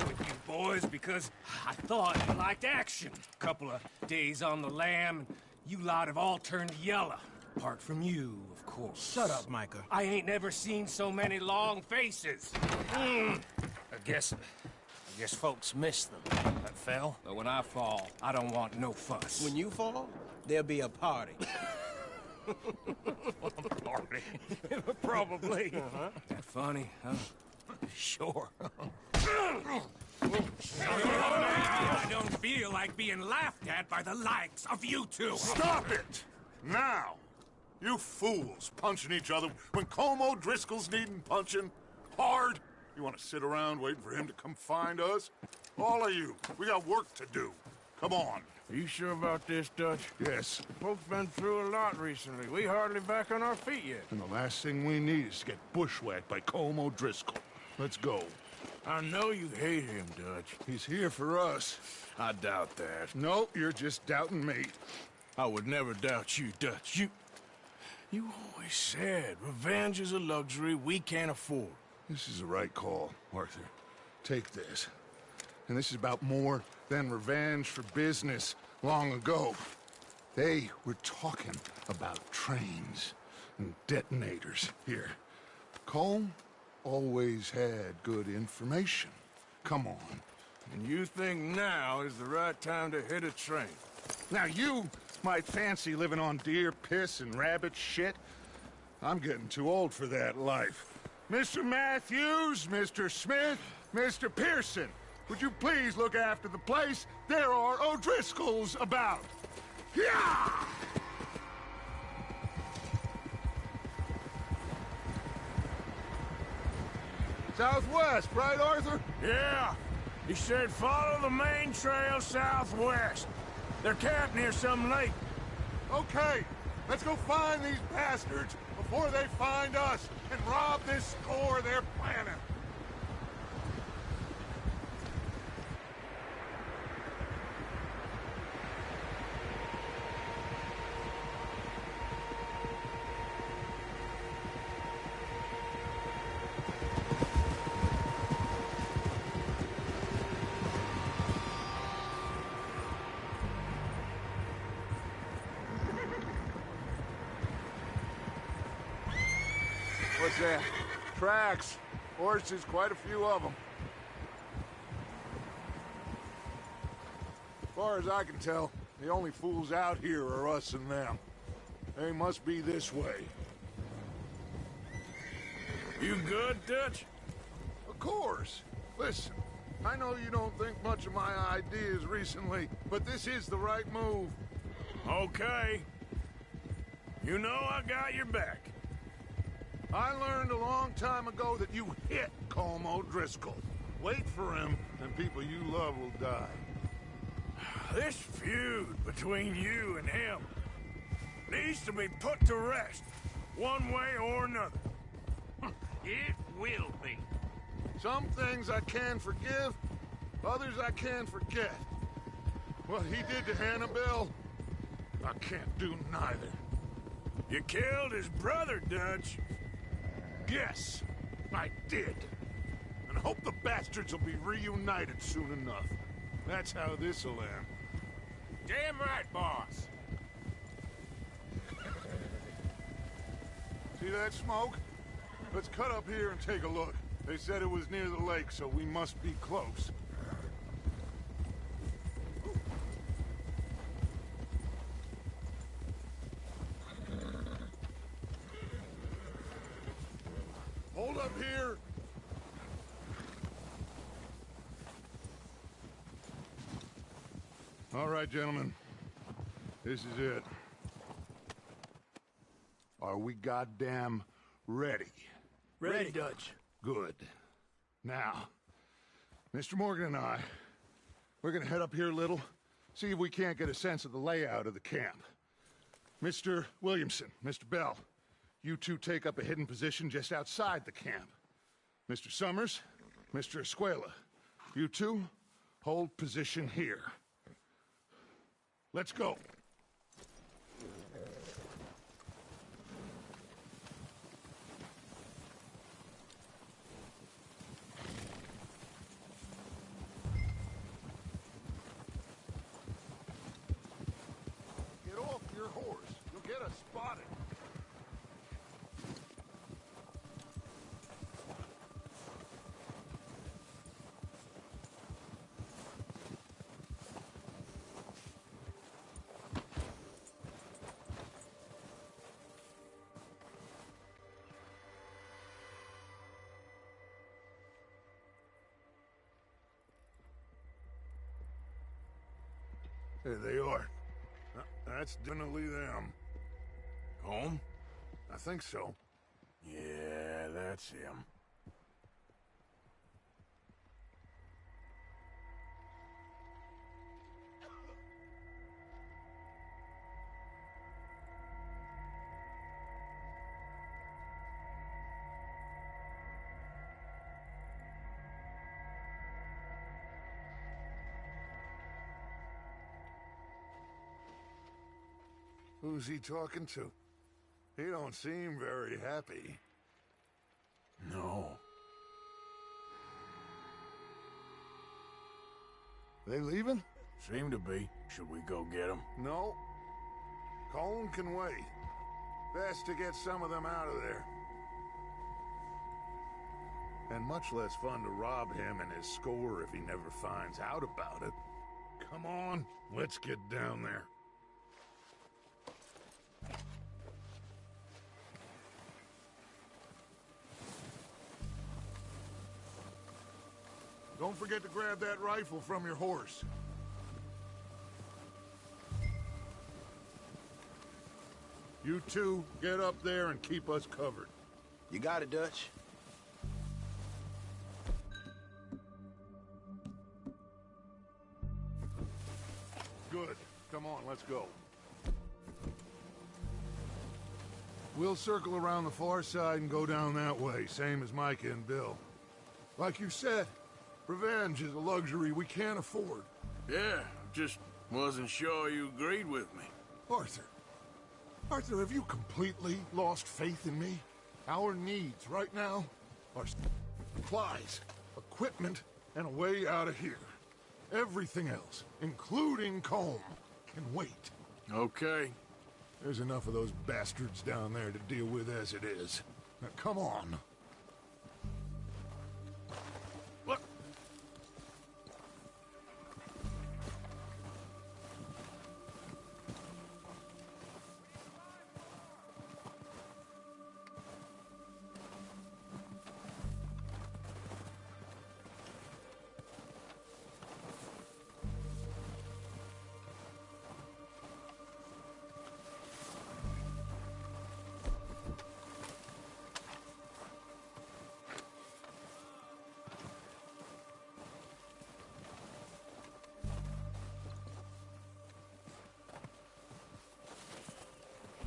with you boys because I thought you liked action. A couple of days on the lam, and you lot have all turned yellow. Apart from you, of course. Shut up, Micah. I ain't never seen so many long faces. I guess folks miss them. That fell. But when I fall, I don't want no fuss. When you fall, there'll be a party. Party? Probably. That funny, huh? Sure. I don't feel like being laughed at by the likes of you two. Stop it! Now! You fools punching each other when Como Driscoll's needing punching. Hard. You want to sit around waiting for him to come find us? All of you, we got work to do. Come on. Are you sure about this, Dutch? Yes. Folks been through a lot recently. We hardly back on our feet yet. And the last thing we need is to get bushwhacked by Como Driscoll. Let's go. I know you hate him, Dutch. He's here for us. I doubt that. No, you're just doubting me. I would never doubt you, Dutch. You always said revenge is a luxury we can't afford. This is the right call, Arthur. Take this. And this is about more than revenge for business long ago. They were talking about trains and detonators here. Colm always had good information. Come on. And you think now is the right time to hit a train? Now you might fancy living on deer piss and rabbit shit. I'm getting too old for that life. Mr. Matthews, Mr. Smith, Mr. Pearson, would you please look after the place? There are O'Driscolls about. Yeah! Southwest, right, Arthur? Yeah. He said follow the main trail southwest. They're camped near some lake. Okay, let's go find these bastards before they find us and rob this score they're planning. What's that? Tracks. Horses, quite a few of them. As far as I can tell, the only fools out here are us and them. They must be this way. You good, Dutch? Of course. Listen, I know you don't think much of my ideas recently, but this is the right move. Okay. You know I got your back. I learned a long time ago that you hit Colm O'Driscoll. Wait for him, and people you love will die. This feud between you and him needs to be put to rest, one way or another. It will be. Some things I can forgive, others I can't forget. What he did to Hannibal, I can't do neither. You killed his brother, Dutch. Yes, I did. And I hope the bastards will be reunited soon enough. That's how this'll end. Damn right, boss. See that smoke? Let's cut up here and take a look. They said it was near the lake, so we must be close. Hold up here. All right, gentlemen. This is it. Are we goddamn ready? Ready, Dutch. Good. Now, Mr. Morgan and I, we're gonna head up here a little, see if we can't get a sense of the layout of the camp. Mr. Williamson, Mr. Bell, you two take up a hidden position just outside the camp. Mr. Summers, Mr. Escuela, you two hold position here. Let's go. There they are. That's definitely them. Home? I think so. Yeah, that's him. Who's he talking to? He don't seem very happy. No. They leaving? Seem to be. Should we go get them? No. Colin can wait. Best to get some of them out of there. And much less fun to rob him and his score if he never finds out about it. Come on, let's get down there. Don't forget to grab that rifle from your horse. You two, get up there and keep us covered. You got it, Dutch. Good. Come on, let's go. We'll circle around the far side and go down that way, same as Micah and Bill. Like you said, revenge is a luxury we can't afford. Yeah, just wasn't sure you agreed with me. Arthur, have you completely lost faith in me? Our needs right now are supplies, equipment, and a way out of here. Everything else, including Colm, can wait. Okay. There's enough of those bastards down there to deal with as it is. Now, come on. Look.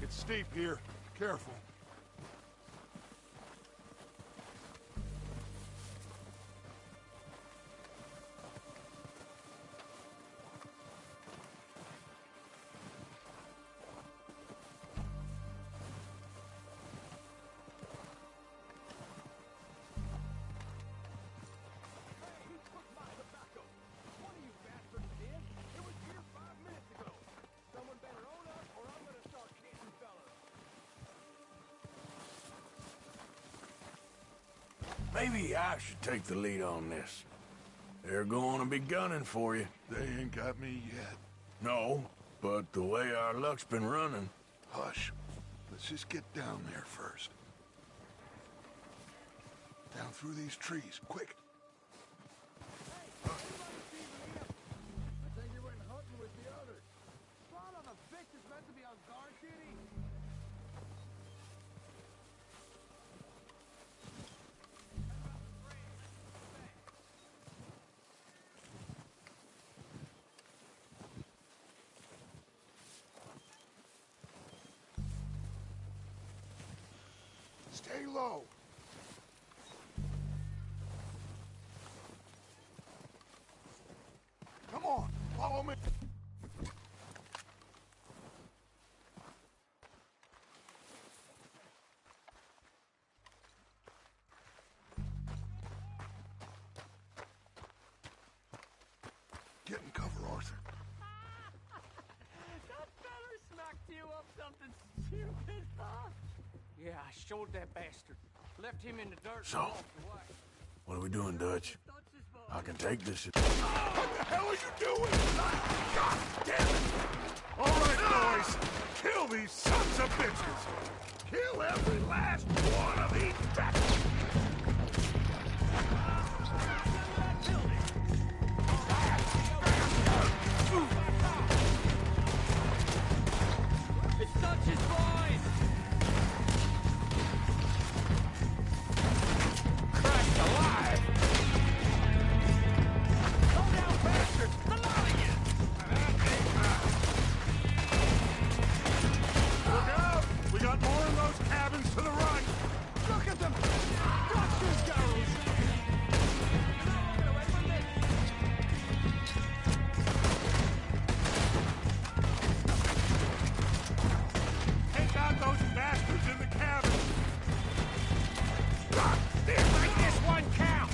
It's steep here. Careful. Maybe I should take the lead on this. They're going to be gunning for you. They ain't got me yet. No, but the way our luck's been running... Hush. Let's just get down there first. Down through these trees, quick. I think you went hunting with the others. Son of a bitch is meant to be on guard duty. Stay low. Come on, follow me. Get in cover, Arthur. That feller smacked you up something stupid, huh? Yeah, I showed that bastard. Left him in the dirt So, and walked away. what are we doing, Dutch? I can take this... What the hell are you doing? God damn it! All right, boys. Kill these sons of bitches. Kill every last one of these bastards. Dutch's boys! Christ alive! Go down, bastards! The lot of you! Look out! We got more in those cabins to the right! Look at them! Dutch's girls! Take out those bastards in the cabin! Make this one count!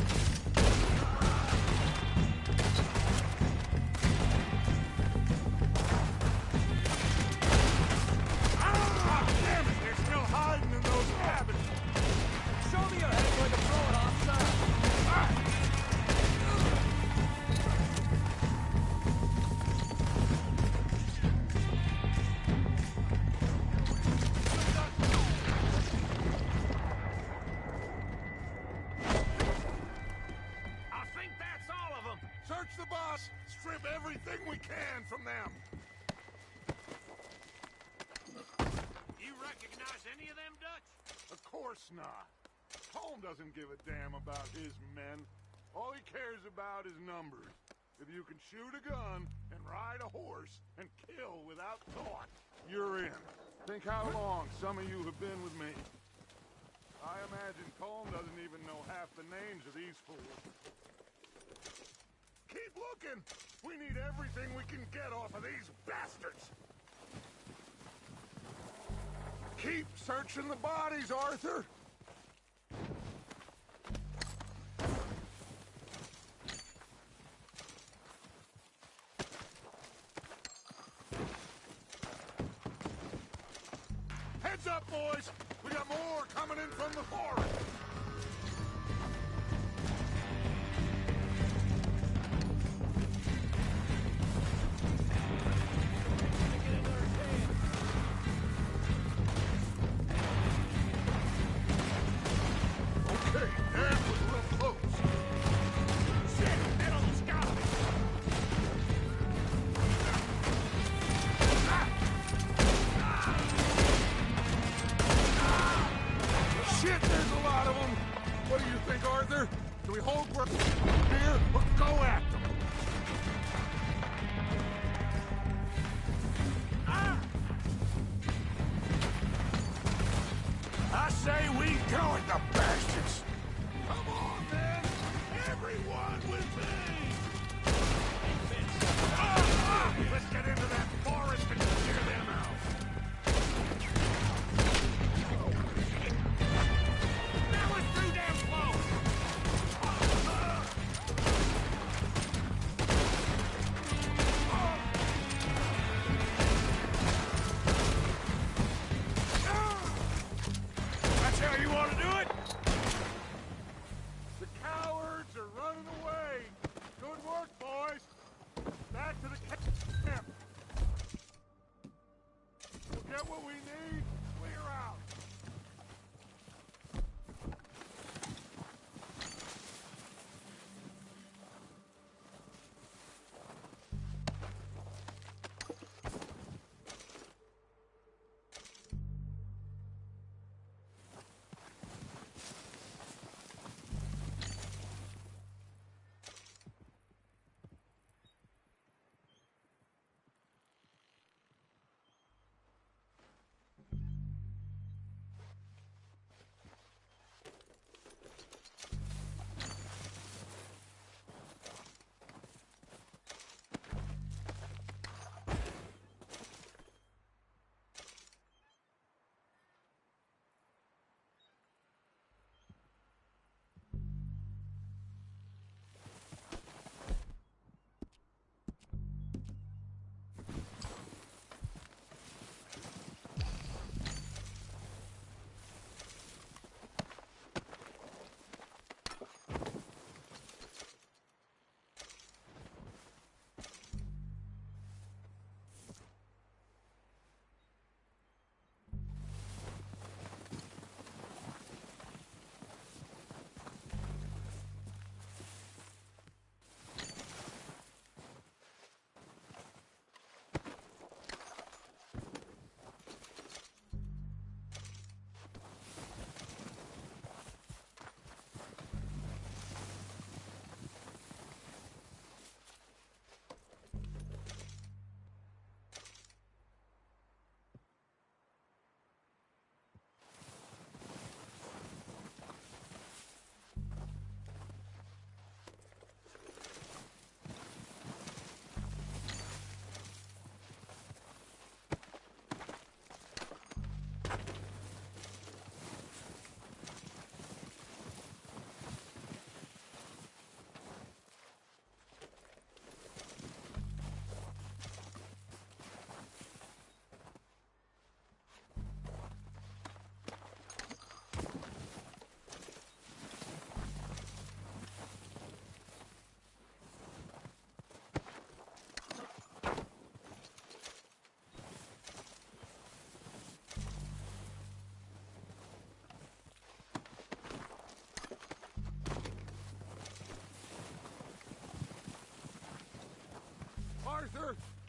Ah, damn it! They're still hiding in those cabins! Show me your head where to throw it, officer. I think that's all of them! Search the boss! Strip everything we can from them! You recognize any of them, Dutch? Of course not. Holm doesn't give a damn about his men. All he cares about is numbers. If you can shoot a gun and ride a horse and kill without thought, you're in. Think how long some of you have been with me. I imagine Colm doesn't even know half the names of these fools. Keep looking! We need everything we can get off of these bastards! Keep searching the bodies, Arthur! Heads up, boys! We got more coming in from the forest! Okay, that was real close. Shit, that almost got me. Shit, there's a lot of them. What do you think, Arthur? Do we hold for here or go at them? I say we go at the bastards! Come on, men! Everyone with me! Let's get into that forest and clear them out! That was too damn close! That's how you want to do it? The cowards are running away. Good work, boys. Back to the camp.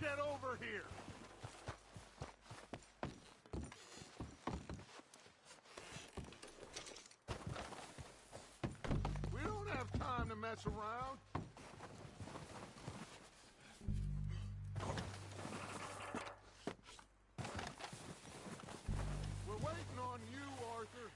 Get over here! We don't have time to mess around. We're waiting on you, Arthur.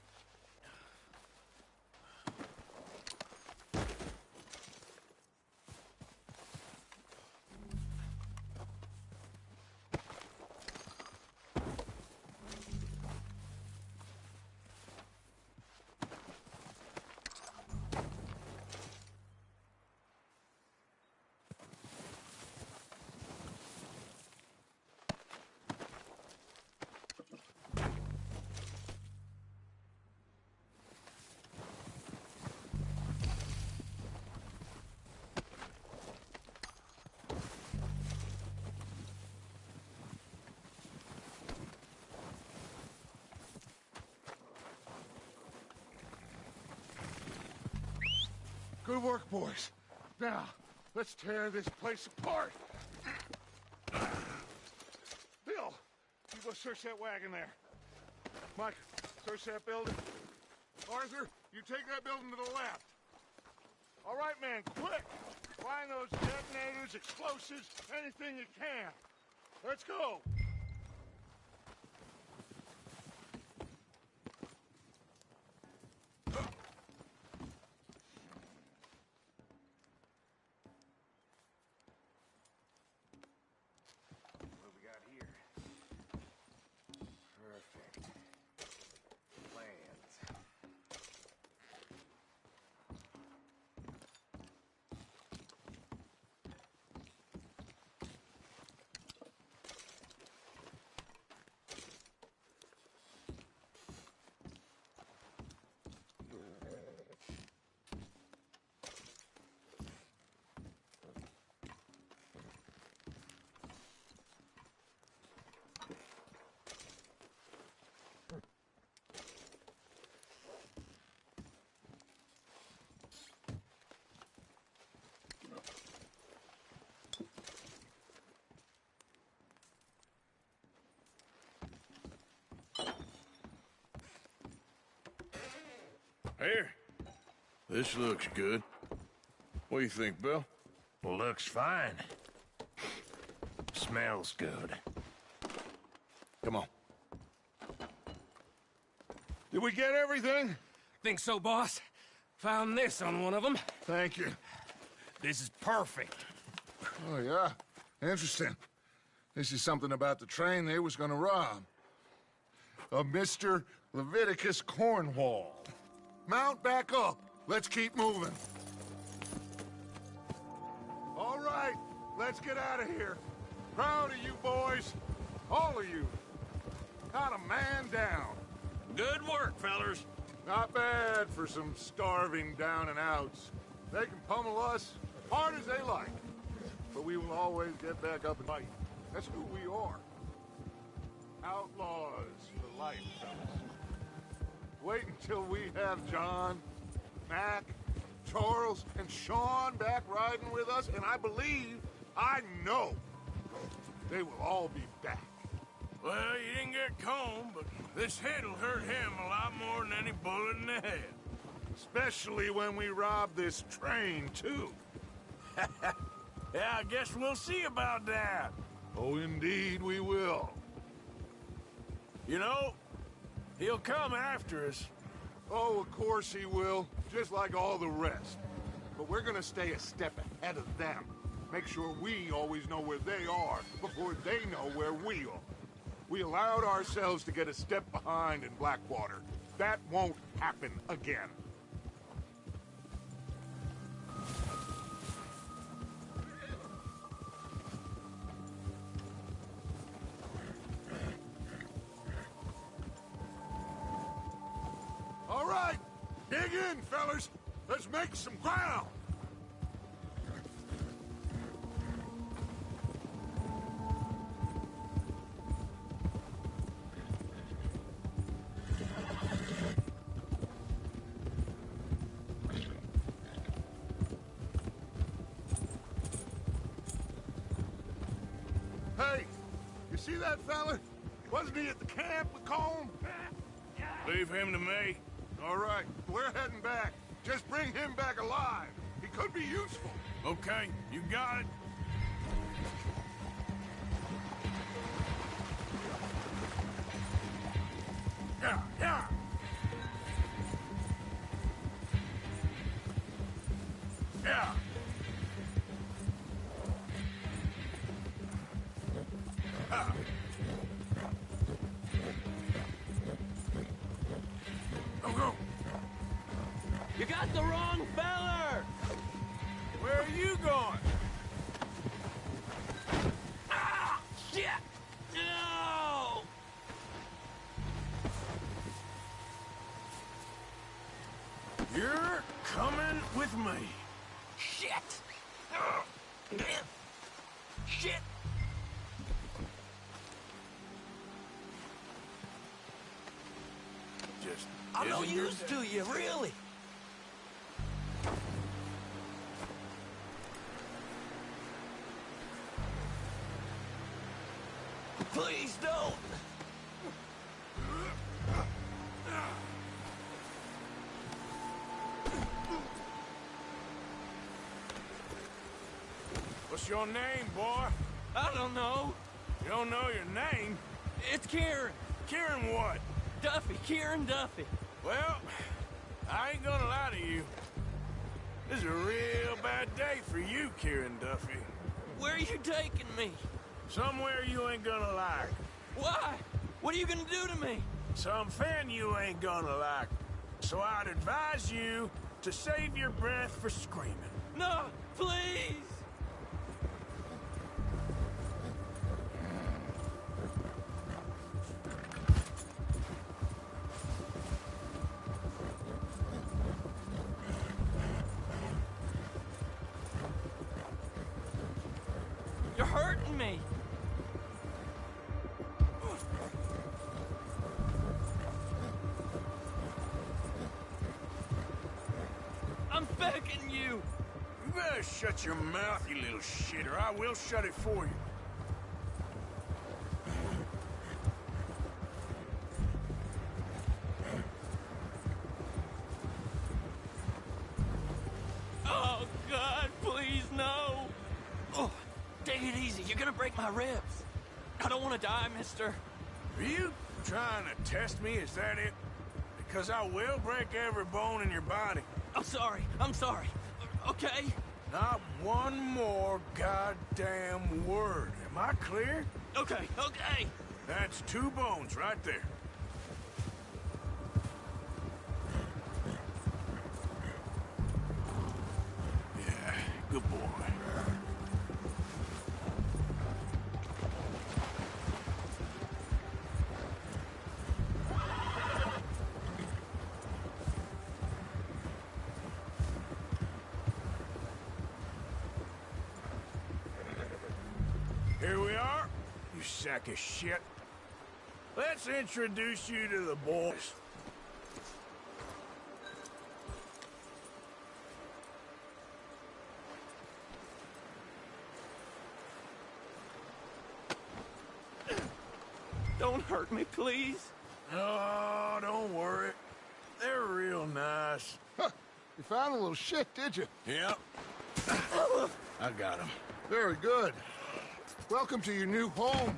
Good work, boys. Now, let's tear this place apart. Bill, you go search that wagon there. Mike, search that building. Arthur, you take that building to the left. All right, man, quick. Find those detonators, explosives, anything you can. Let's go. Here. This looks good. What do you think, Bill? Looks fine. Smells good. Come on. Did we get everything? Think so, boss. Found this on one of them. Thank you. This is perfect. Oh, yeah? Interesting. This is something about the train they was gonna rob. A Mr. Leviticus Cornwall. Mount back up. Let's keep moving. All right, let's get out of here. Proud of you boys. All of you. Got a man down. Good work, fellers. Not bad for some starving down and outs. They can pummel us as hard as they like. But we will always get back up and fight. That's who we are. Outlaws for life, fellas. Wait until we have John, Mac, Charles, and Sean back riding with us, and I know, they will all be back. Well, you didn't get Combe, but this hit'll hurt him a lot more than any bullet in the head. Especially when we rob this train, too. Yeah, I guess we'll see about that. Oh, indeed we will. You know, he'll come after us. Oh, of course he will, just like all the rest. But we're gonna stay a step ahead of them. Make sure we always know where they are before they know where we are. We allowed ourselves to get a step behind in Blackwater. That won't happen again. All right, dig in, fellas. Let's make some ground. see that fella? Wasn't he at the camp with Colm? Leave him to me. All right, we're heading back. Just bring him back alive. He could be useful. Okay, you got it. Yeah, yeah. Yeah. Go, go. You got the wrong feller! Where are you going? Ah! Shit! No! You're coming with me. Shit! Shit! Just I'm no isn't your use day. to you, really. Please don't! What's your name, boy? I don't know. You don't know your name? It's Kieran. Kieran what? Duffy. Kieran Duffy. Well, I ain't gonna lie to you. This is a real bad day for you, Kieran Duffy. Where are you taking me? Somewhere you ain't gonna like. Why? What are you gonna do to me? Something you ain't gonna like. So I'd advise you to save your breath for screaming. No, please! You're hurting me! I'm begging you! You better shut your mouth, you little shit, or I will shut it for you. Oh, God, please, no! Oh, take it easy. You're gonna break my ribs. I don't want to die, mister. Are you trying to test me? Is that it? Because I will break every bone in your body. I'm sorry. I'm sorry. Okay? Not one more goddamn word. Am I clear? Okay, okay. That's 2 bones right there. Yeah, good boy. Here we are, you sack of shit. Let's introduce you to the boys. Don't hurt me, please. Oh, don't worry. They're real nice. Huh. You found a little shit, did you? Yep. I got him. Very good. Welcome to your new home.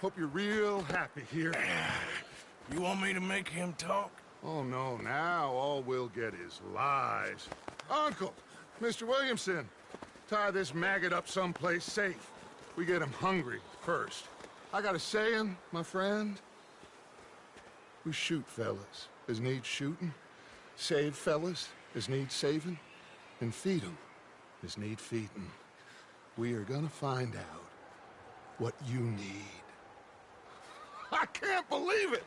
Hope you're real happy here. You want me to make him talk? Oh, no. Now all we'll get is lies. Uncle, Mr. Williamson, tie this maggot up someplace safe. We get him hungry first. I got a saying, my friend. We shoot fellas as need shooting, save fellas as need saving, and feed 'em as need feeding. We are gonna find out what you need. I can't believe it!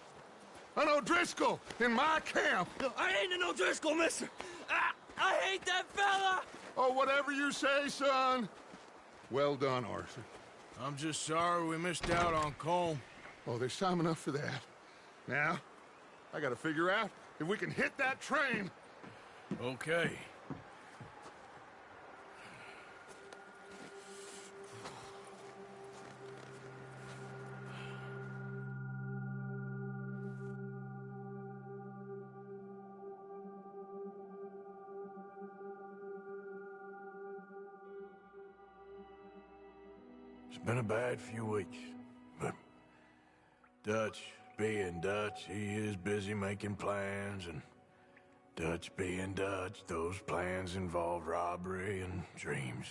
An O'Driscoll in my camp! I ain't an O'Driscoll, mister! I hate that fella! Oh, whatever you say, son. Well done, Arthur. I'm just sorry we missed out on Colm. Oh, there's time enough for that. Now, I gotta figure out if we can hit that train. Okay. been a bad few weeks, but Dutch being Dutch, he is busy making plans, and Dutch being Dutch, those plans involve robbery and dreams.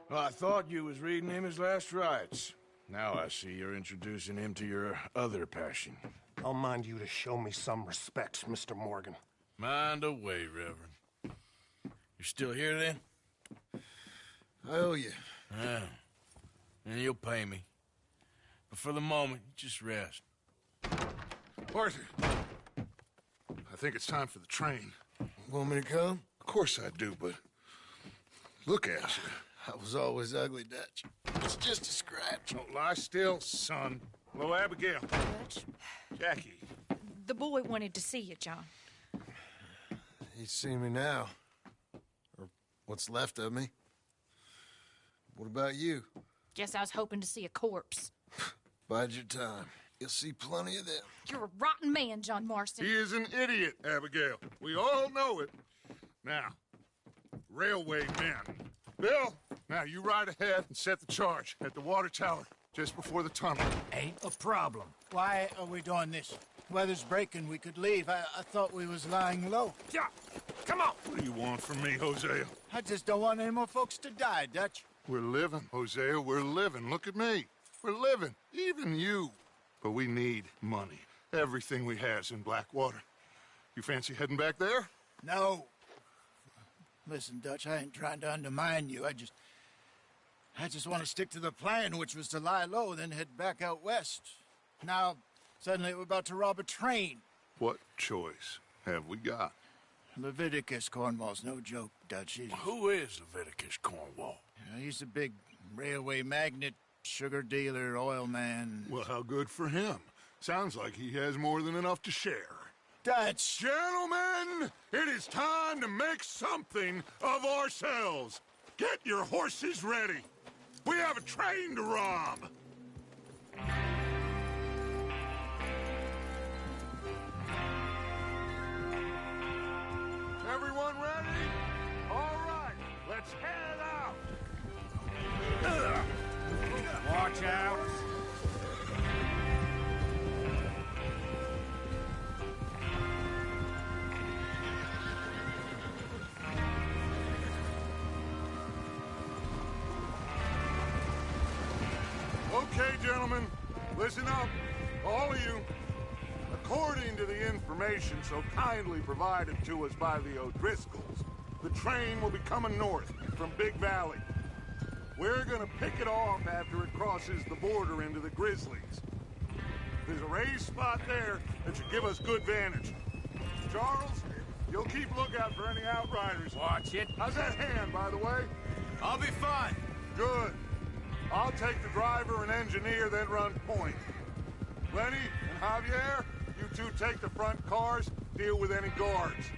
Well, I thought you was reading him his last rites. Now I see you're introducing him to your other passion. I'll mind you to show me some respect, Mr. Morgan. Mind away, Reverend. You still here, then? I owe you. Yeah. And you'll pay me. But for the moment, just rest. Arthur, I think it's time for the train. Want me to come? Of course I do, but look at you. I was always ugly, Dutch. It's just a scratch. Don't lie still, son. Hello, Abigail. Dutch, Jackie. the boy wanted to see you, John. He's seen me now. Or what's left of me. What about you? Guess I was hoping to see a corpse. Bide your time. You'll see plenty of them. You're a rotten man, John Marston. He is an idiot, Abigail. We all know it. Now, railway men. Bill, now you ride ahead and set the charge at the water tower just before the tunnel. Ain't a problem. Why are we doing this? Weather's breaking, we could leave. I thought we was lying low. Yeah, come on. What do you want from me, Hosea? I just don't want any more folks to die, Dutch. We're living, Hosea, we're living. Look at me. We're living, even you. But we need money. Everything we has in Blackwater. You fancy heading back there? No. Listen, Dutch, I ain't trying to undermine you. I just want to stick to the plan, which was to lie low, then head back out west. Now, suddenly we're about to rob a train. What choice have we got? Leviticus Cornwall's no joke, Dutch. Who is Leviticus Cornwall? He's a big railway magnate, sugar dealer, oil man. Well, how good for him. Sounds like he has more than enough to share. Dutch! Gentlemen, it is time to make something of ourselves. Get your horses ready. We have a train to rob. Everyone ready? All right, let's head out. Watch out. Okay, gentlemen, listen up, all of you. According to the information so kindly provided to us by the O'Driscolls, the train will be coming north from Big Valley. We're gonna pick it off after it crosses the border into the Grizzlies. There's a raised spot there that should give us good vantage. Charles, you'll keep lookout for any outriders. Watch it. How's that hand, by the way? I'll be fine. Good. I'll take the driver and engineer, then run point. Lenny and Javier, you two take the front cars, deal with any guards.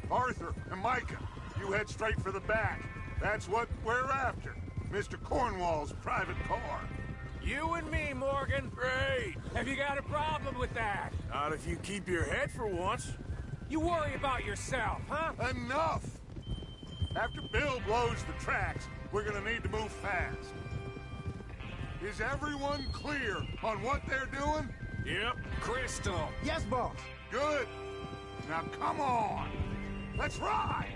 Arthur and Micah, you head straight for the back. That's what we're after. Mr. Cornwall's private car. You and me, Morgan. Great. Have you got a problem with that? Not if you keep your head for once. You worry about yourself, huh? Enough! After Bill blows the tracks, we're gonna need to move fast. Is everyone clear on what they're doing? Yep. Crystal. Yes, boss. Good. Now come on. Let's ride.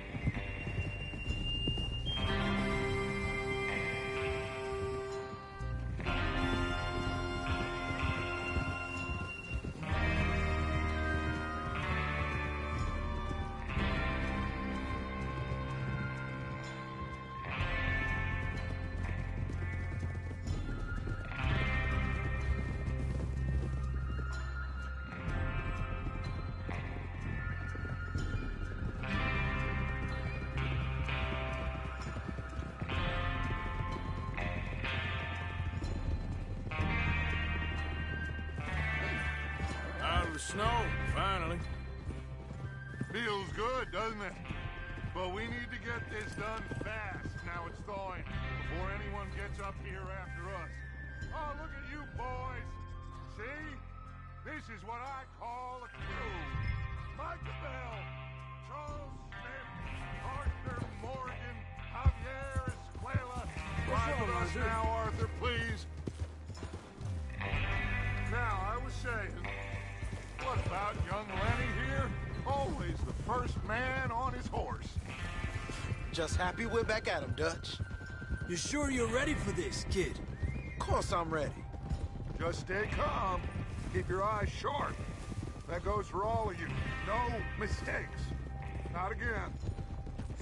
The snow, finally. Feels good, doesn't it? But we need to get this done fast. Now it's thawing, before anyone gets up here after us. Oh, look at you boys. See? This is what I call a crew. Micah Bell, Charles Smith, Arthur, Morgan, Javier, Escuela. Ride with us now, Arthur, please. Now, I was saying, what about young Lenny here? Always the first man on his horse. Just happy we're back at him, Dutch. You sure you're ready for this, kid? Of course I'm ready. Just stay calm. Keep your eyes sharp. That goes for all of you. No mistakes. Not again.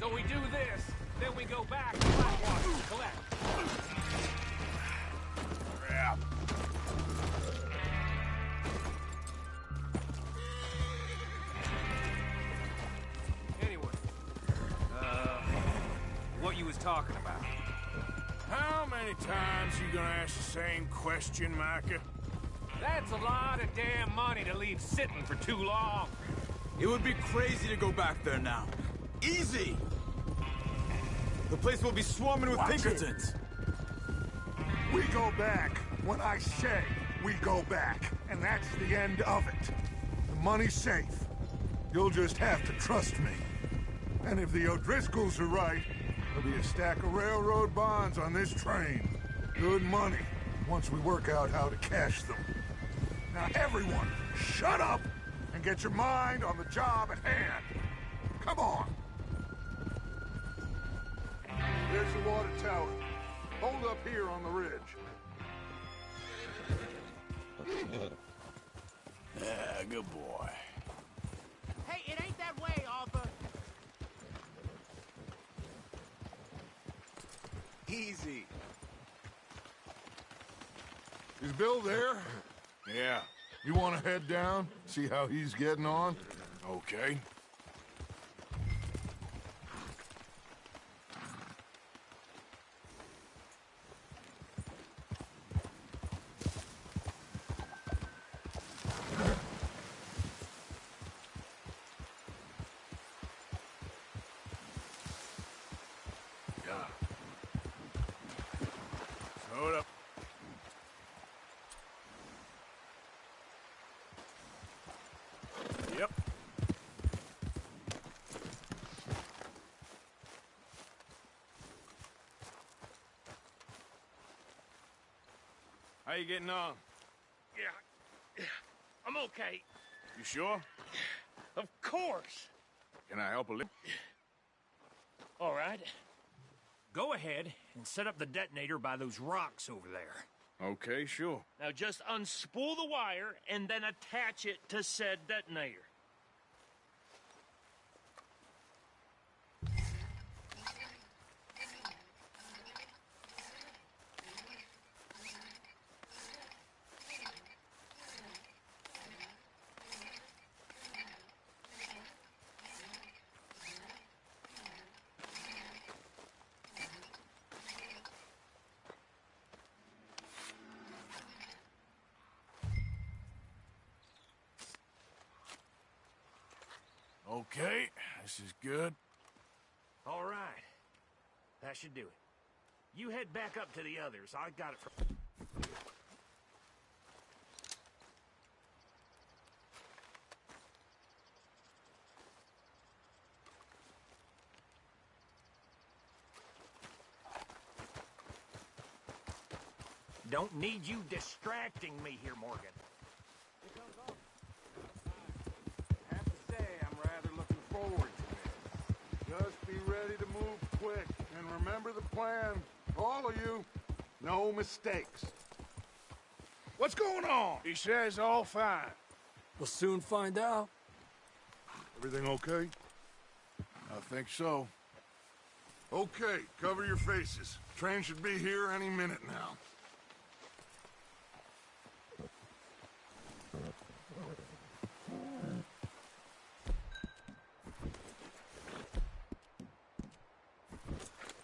So we do this, then we go back to Blackwater to collect. Crap. Anyway, what you was talking about? How many times you gonna ask the same question, Micah? That's a lot of damn money to leave sitting for too long. It would be crazy to go back there now. Easy! The place will be swarming with Pinkertons. We go back. When I say we go back, and that's the end of it. The money's safe. You'll just have to trust me. And if the O'Driscolls are right, there'll be a stack of railroad bonds on this train. Good money, once we work out how to cash them. Now everyone, shut up and get your mind on the job at hand. Come on. There's the water tower. Hold up here on the ridge. Yeah, good boy. Hey, it ain't that way, Arthur. Easy. Is Bill there? Yeah. You want to head down, see how he's getting on? Okay. Hold up. Yep. How you getting on? Yeah, I'm okay. You sure? Of course. Can I help a little? All right. Go ahead and set up the detonator by those rocks over there. Okay, sure. Now just unspool the wire and then attach it to said detonator. Okay, this is good. All right. That should do it. You head back up to the others. I got it from... Don't need you distracting me here, Morgan. I have to say, I'm rather looking forward to it. Just be ready to move quick, and remember the plan. All of you, no mistakes. What's going on? He says all fine. We'll soon find out. Everything okay? I think so. Okay, cover your faces. Train should be here any minute now.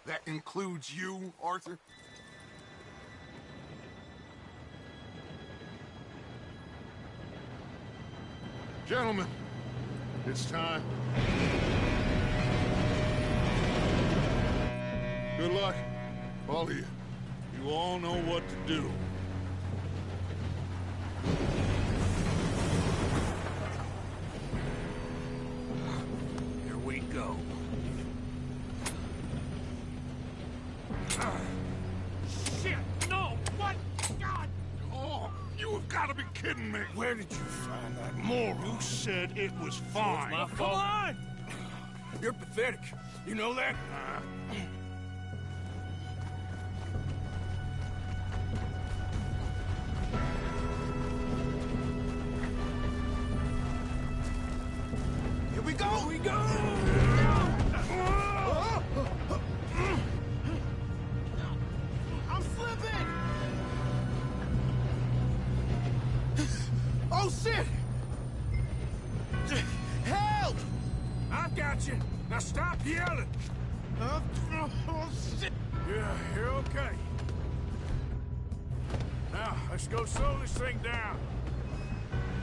That includes you, Arthur? Gentlemen, it's time. Good luck, all of you. You all know what to do. Here we go. gotta be kidding me. Where did you find that moron? You said it was fine. my Come fault. on! You're pathetic. You know that? Here we go! Here we go! I'm slipping! Oh, shit! Help! I've got you. Now stop yelling. Oh, shit! Yeah, you're okay. Now, let's go slow this thing down.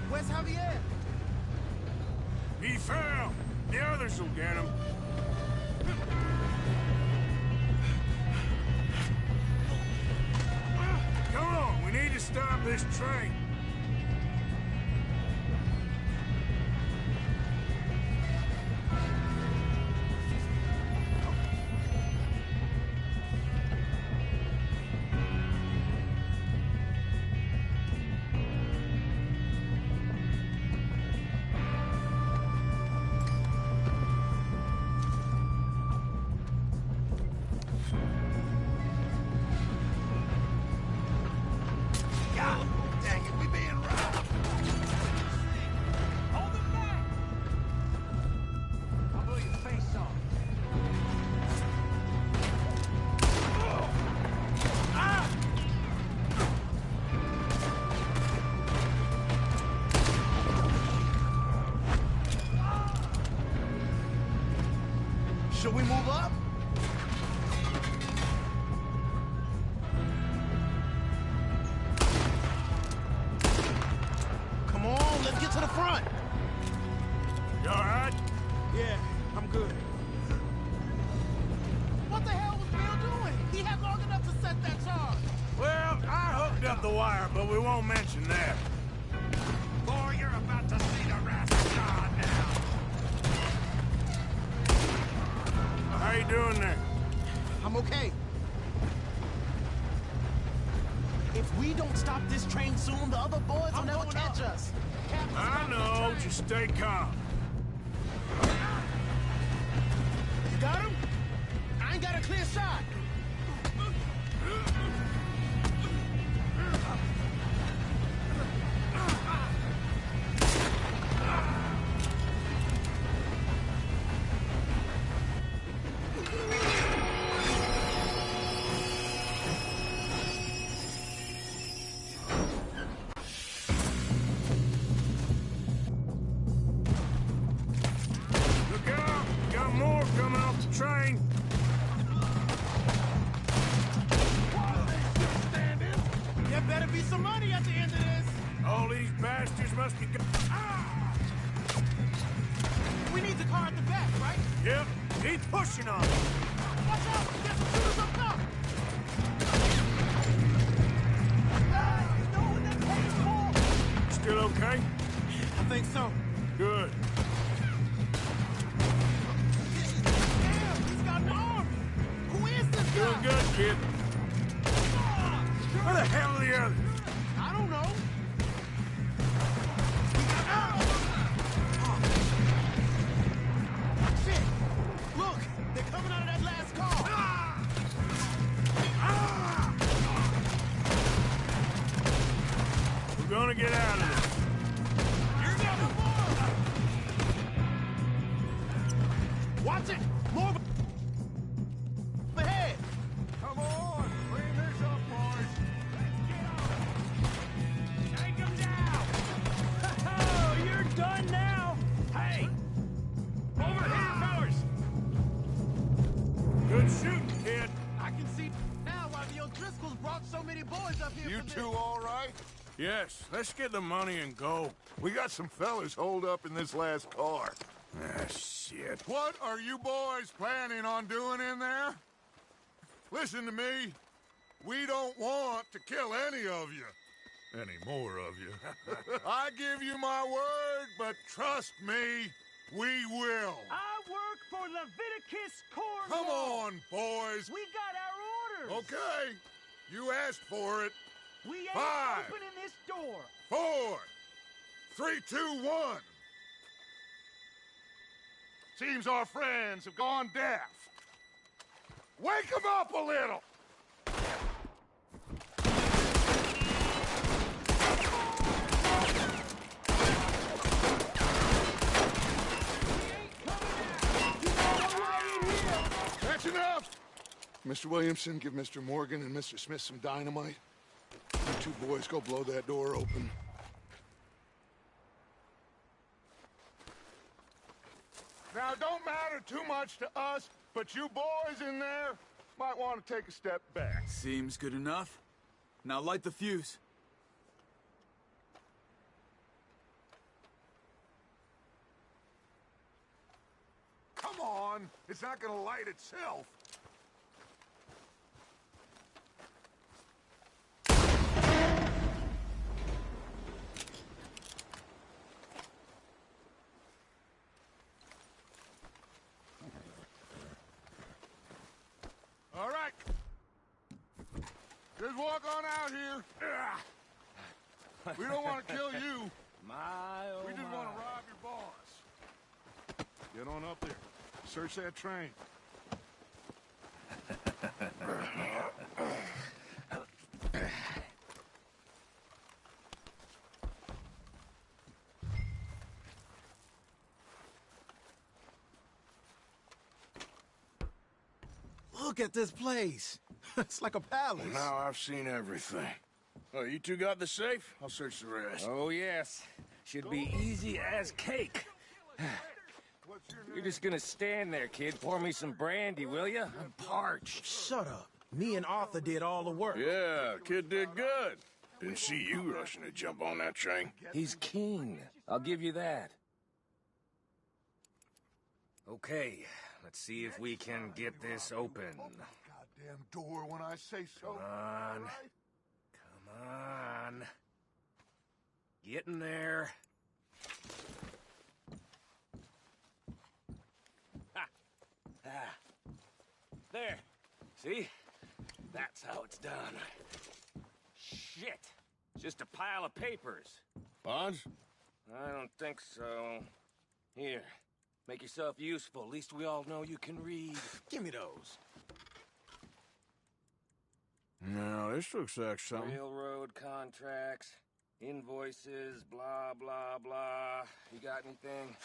Where's Javier? He fell. The others will get him. Come on, we need to stop this train. God dang it, we being robbed! Hold them back! I'll blow your face off. Ah! Should we move up? Come on, let's get to the front. You all right? Yeah, I'm good. What the hell was Bill doing? He had long enough to set that charge. Well, I hooked up the wire, but we won't mention that. Boy, you're about to see the wrath of God now. How you doing there? I'm okay. If we don't stop this train soon, the other boys will never catch us. I know, just stay calm. You got him? I ain't got a clear shot. Look out! Got more coming off the train. There better be some money at the end of this. All these bastards must be... We need the car at the back, right? Yep, keep pushing on. Watch out! There's some shooters up top! Still okay? I think so. Good. Damn, he's got an army! Who is this guy? Doing good, kid. Where the hell are the others? I don't know. Shit! Look! They're coming out of that last car! We're gonna get out of this. You're never more! Watch it! More ahead! Come on, clean this up, boys. Take him down! Oh, you're done now! Hey! Over here, fellas! Good shooting, kid. I can see now why the O'Driscolls brought so many boys up here. You for two this. all right? Yes, let's get the money and go. We got some fellas holed up in this last car. Ah, shit. What are you boys planning on doing in there? Listen to me. We don't want to kill any of you. Any more of you. I give you my word, but trust me, we will. I work for Leviticus Corps. Come on, boys. We got our orders. Okay, you asked for it. We ain't 5, opening this door. 4, 3, 2, 1. Seems our friends have gone deaf. Wake them up a little! That's enough! Mr. Williamson, give Mr. Morgan and Mr. Smith some dynamite. You two boys go blow that door open. Now, it don't matter too much to us, but you boys in there might want to take a step back. Seems good enough. Now light the fuse. Come on, it's not gonna light itself. All right. Just walk on out here. We don't want to kill you. We just want to rob your boss. Get on up there. Search that train. Look at this place. It's like a palace. Now I've seen everything. Oh, you two got the safe? I'll search the rest. Oh, yes. Should be easy as cake. You're just gonna stand there, kid. Pour me some brandy, will you? I'm parched. Shut up. Me and Arthur did all the work. Yeah, kid did good. Didn't see you rushing to jump on that train. He's keen. I'll give you that. Okay, let's see if we can get this open. Goddamn door when I say so. Come on. Come on. Get in there. Ha! Ah. There. See? That's how it's done. Shit. Just a pile of papers. Bonds? I don't think so. Here. Make yourself useful. At least we all know you can read. Give me those. No, this looks like something. Railroad contracts, invoices, blah, blah, blah. You got anything?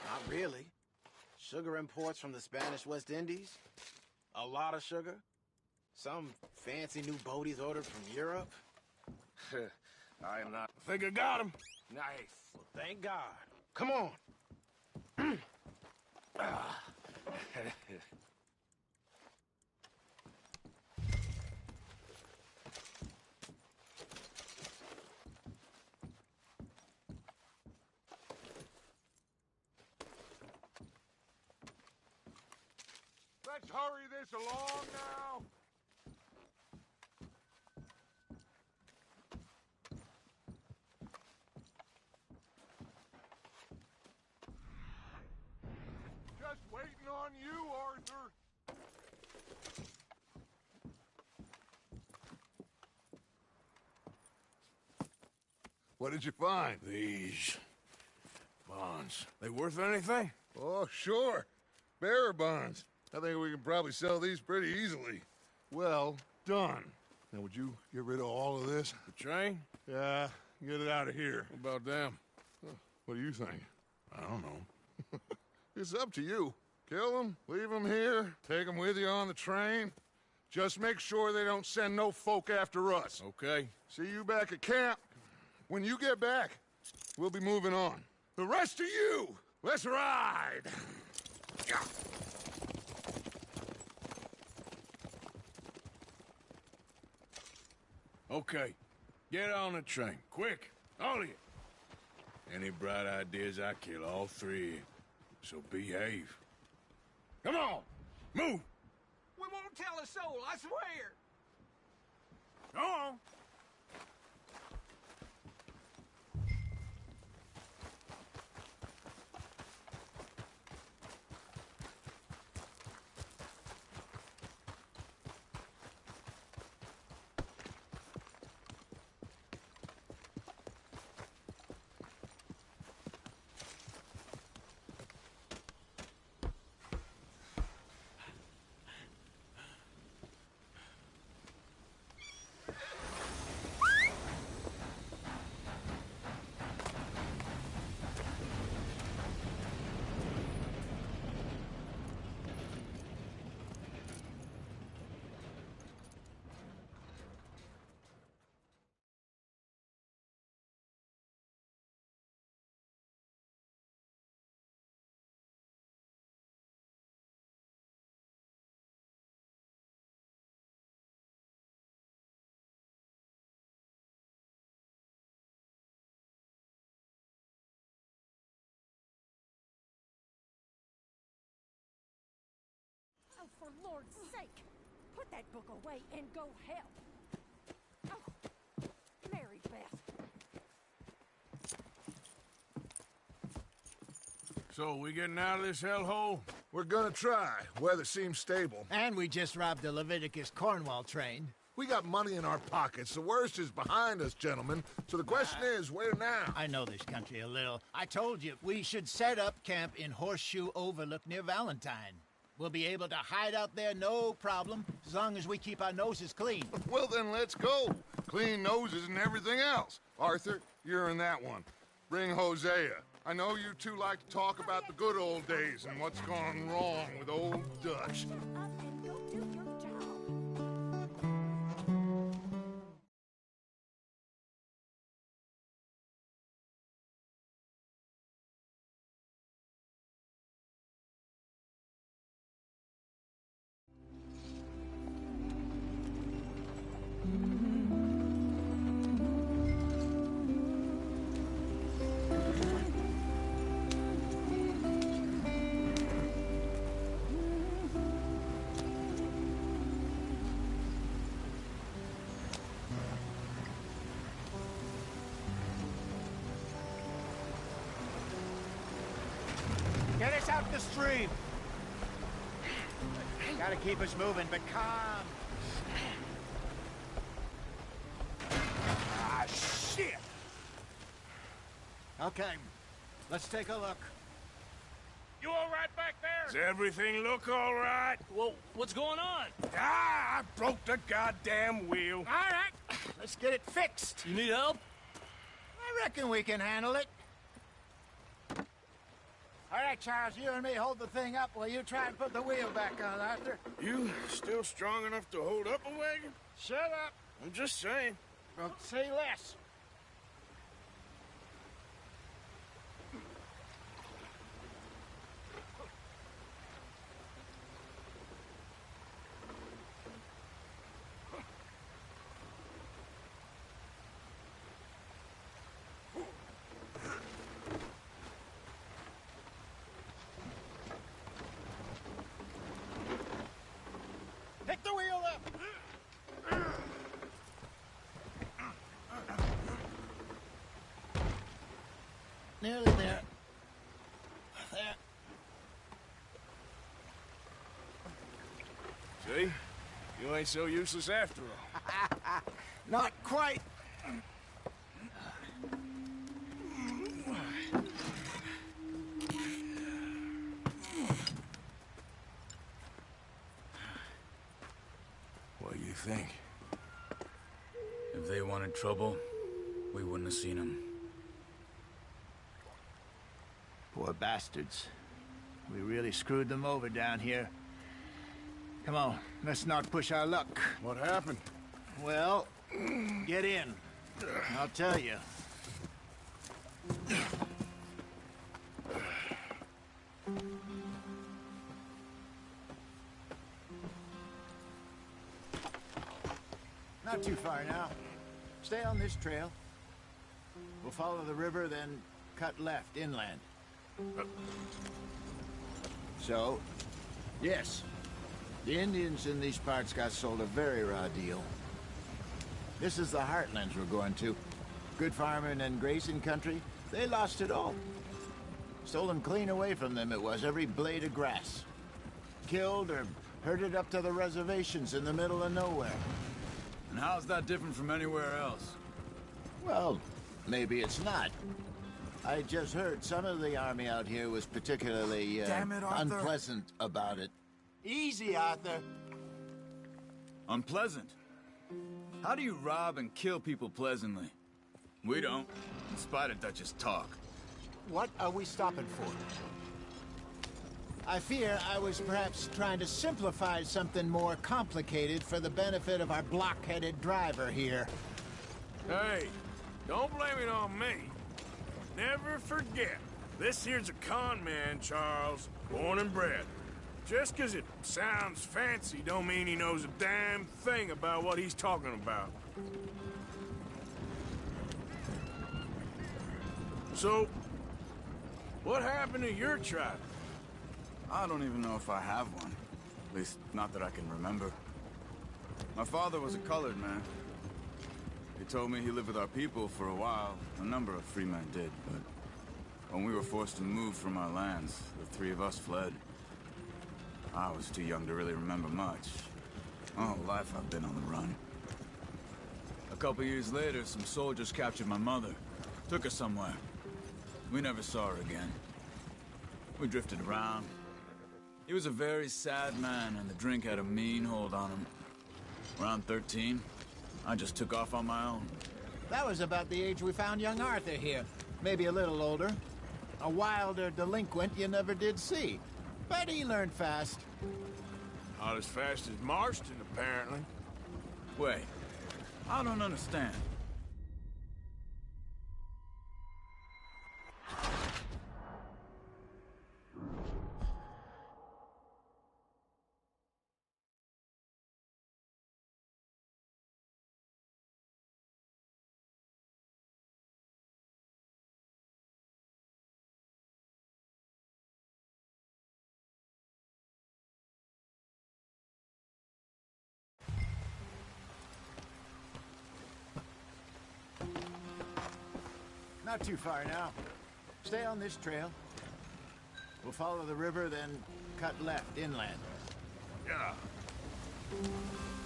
Not really. Sugar imports from the Spanish West Indies. A lot of sugar. Some fancy new boaties ordered from Europe. I am not... Think I got him. Nice. Well, thank God. Come on. Let's hurry this along now. Just waiting on you, Arthur. What did you find? These bonds. They worth anything? Oh, sure. Bearer bonds. I think we can probably sell these pretty easily. Well done. Now, would you get rid of all of this? The train? Yeah, get it out of here. What about them? What do you think? I don't know. It's up to you. Kill them, leave them here, take them with you on the train. Just make sure they don't send no folk after us. Okay. See you back at camp. When you get back, we'll be moving on. The rest of you, let's ride! Okay. Get on the train. Quick. All of you. Any bright ideas, I kill all three of you. So behave. Come on! Move! We won't tell a soul, I swear. Go on! Lord's sake! Put that book away and go help! Oh, Mary Beth. So, we getting out of this hellhole? We're gonna try. Weather seems stable. And we just robbed the Leviticus Cornwall train. We got money in our pockets. The worst is behind us, gentlemen. So the question is, where now? I know this country a little. I told you, we should set up camp in Horseshoe Overlook near Valentine. We'll be able to hide out there, no problem, as long as we keep our noses clean. Well, then let's go. Clean noses and everything else. Arthur, you're in that one. Bring Hosea. I know you two like to talk about the good old days and what's gone wrong with old Dutch. Get us out the stream. Gotta keep us moving, but calm. Ah, shit! Okay, let's take a look. You all right back there? Does everything look all right? Well, what's going on? Ah, I broke the goddamn wheel. All right, let's get it fixed. You need help? I reckon we can handle it. All right, Charles, you and me hold the thing up while you try and put the wheel back on, Arthur. You still strong enough to hold up a wagon? Shut up. I'm just saying. Well, say less. Pick the wheel up! Nearly there. There. See? You ain't so useless after all. Not quite. What do you think? If they wanted trouble, we wouldn't have seen them. Poor bastards. We really screwed them over down here. Come on, let's not push our luck. What happened? Well, get in. I'll tell you. Not too far now. Stay on this trail. We'll follow the river, then cut left inland. So, yes, the Indians in these parts got sold a very raw deal. This is the heartlands we're going to. Good farming and grazing country, they lost it all. Stolen clean away from them it was, every blade of grass. Killed or herded up to the reservations in the middle of nowhere. And how's that different from anywhere else? Well, maybe it's not. I just heard some of the army out here was particularly Damn it, Arthur. unpleasant about it. Easy, Arthur. Unpleasant? How do you rob and kill people pleasantly? We don't, in spite of Dutch's talk. What are we stopping for? I fear I was perhaps trying to simplify something more complicated for the benefit of our block-headed driver here. Hey, don't blame it on me. Never forget, this here's a con man, Charles, born and bred. Just 'cause it sounds fancy don't mean he knows a damn thing about what he's talking about. So, what happened to your tribe? I don't even know if I have one. least, not that I can remember. My father was a colored man. He told me he lived with our people for a while. A number of free men did, but when we were forced to move from our lands, the three of us fled. I was too young to really remember much. My whole life I've been on the run. A couple years later, some soldiers captured my mother. Took her somewhere. We never saw her again. We drifted around. He was a very sad man, and the drink had a mean hold on him. Around 13, I just took off on my own. That was about the age we found young Arthur here. Maybe a little older. A wilder delinquent you never did see. But he learned fast. Not as fast as Marston, apparently. Wait, I don't understand. Not too far now. Stay on this trail. We'll follow the river, then cut left inland. Yeah.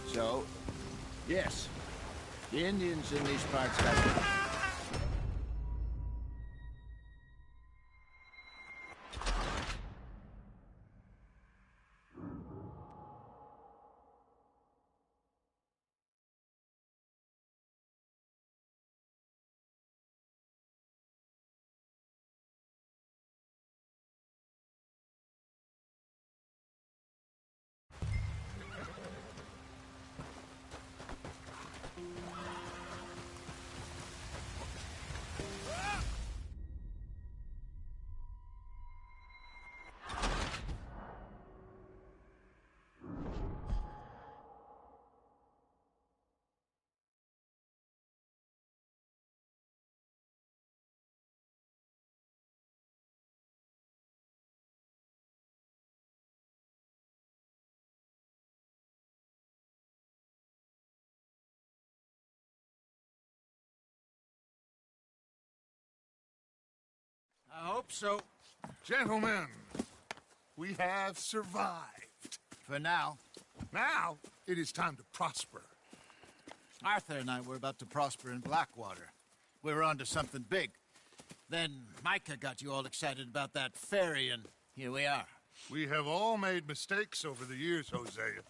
So, yes, the Indians in these parts got... I hope so. Gentlemen, we have survived. For now. Now, it is time to prosper. Arthur and I were about to prosper in Blackwater. We were onto something big. Then Micah got you all excited about that ferry, and here we are. We have all made mistakes over the years, Hosea.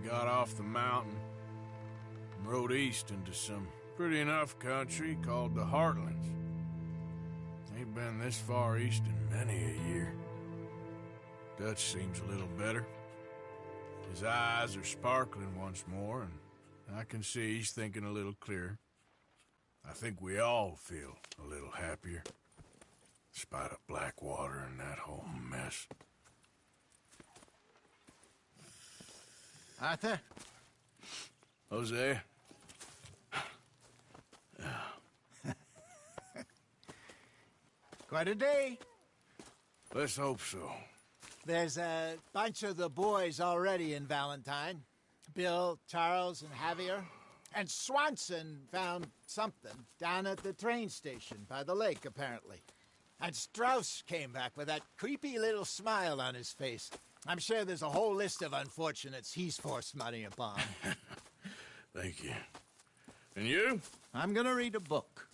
Got off the mountain and rode east into some pretty enough country called the Heartlands. Ain't been this far east in many a year. Dutch seems a little better. His eyes are sparkling once more, and I can see he's thinking a little clearer. I think we all feel a little happier, in spite of Blackwater and that whole mess. Arthur? Hosea? Quite a day. Let's hope so. There's a bunch of the boys already in Valentine. Bill, Charles, and Javier. And Swanson found something down at the train station by the lake, apparently. And Strauss came back with that creepy little smile on his face. I'm sure there's a whole list of unfortunates he's forced money upon. Thank you. And you? I'm gonna read a book.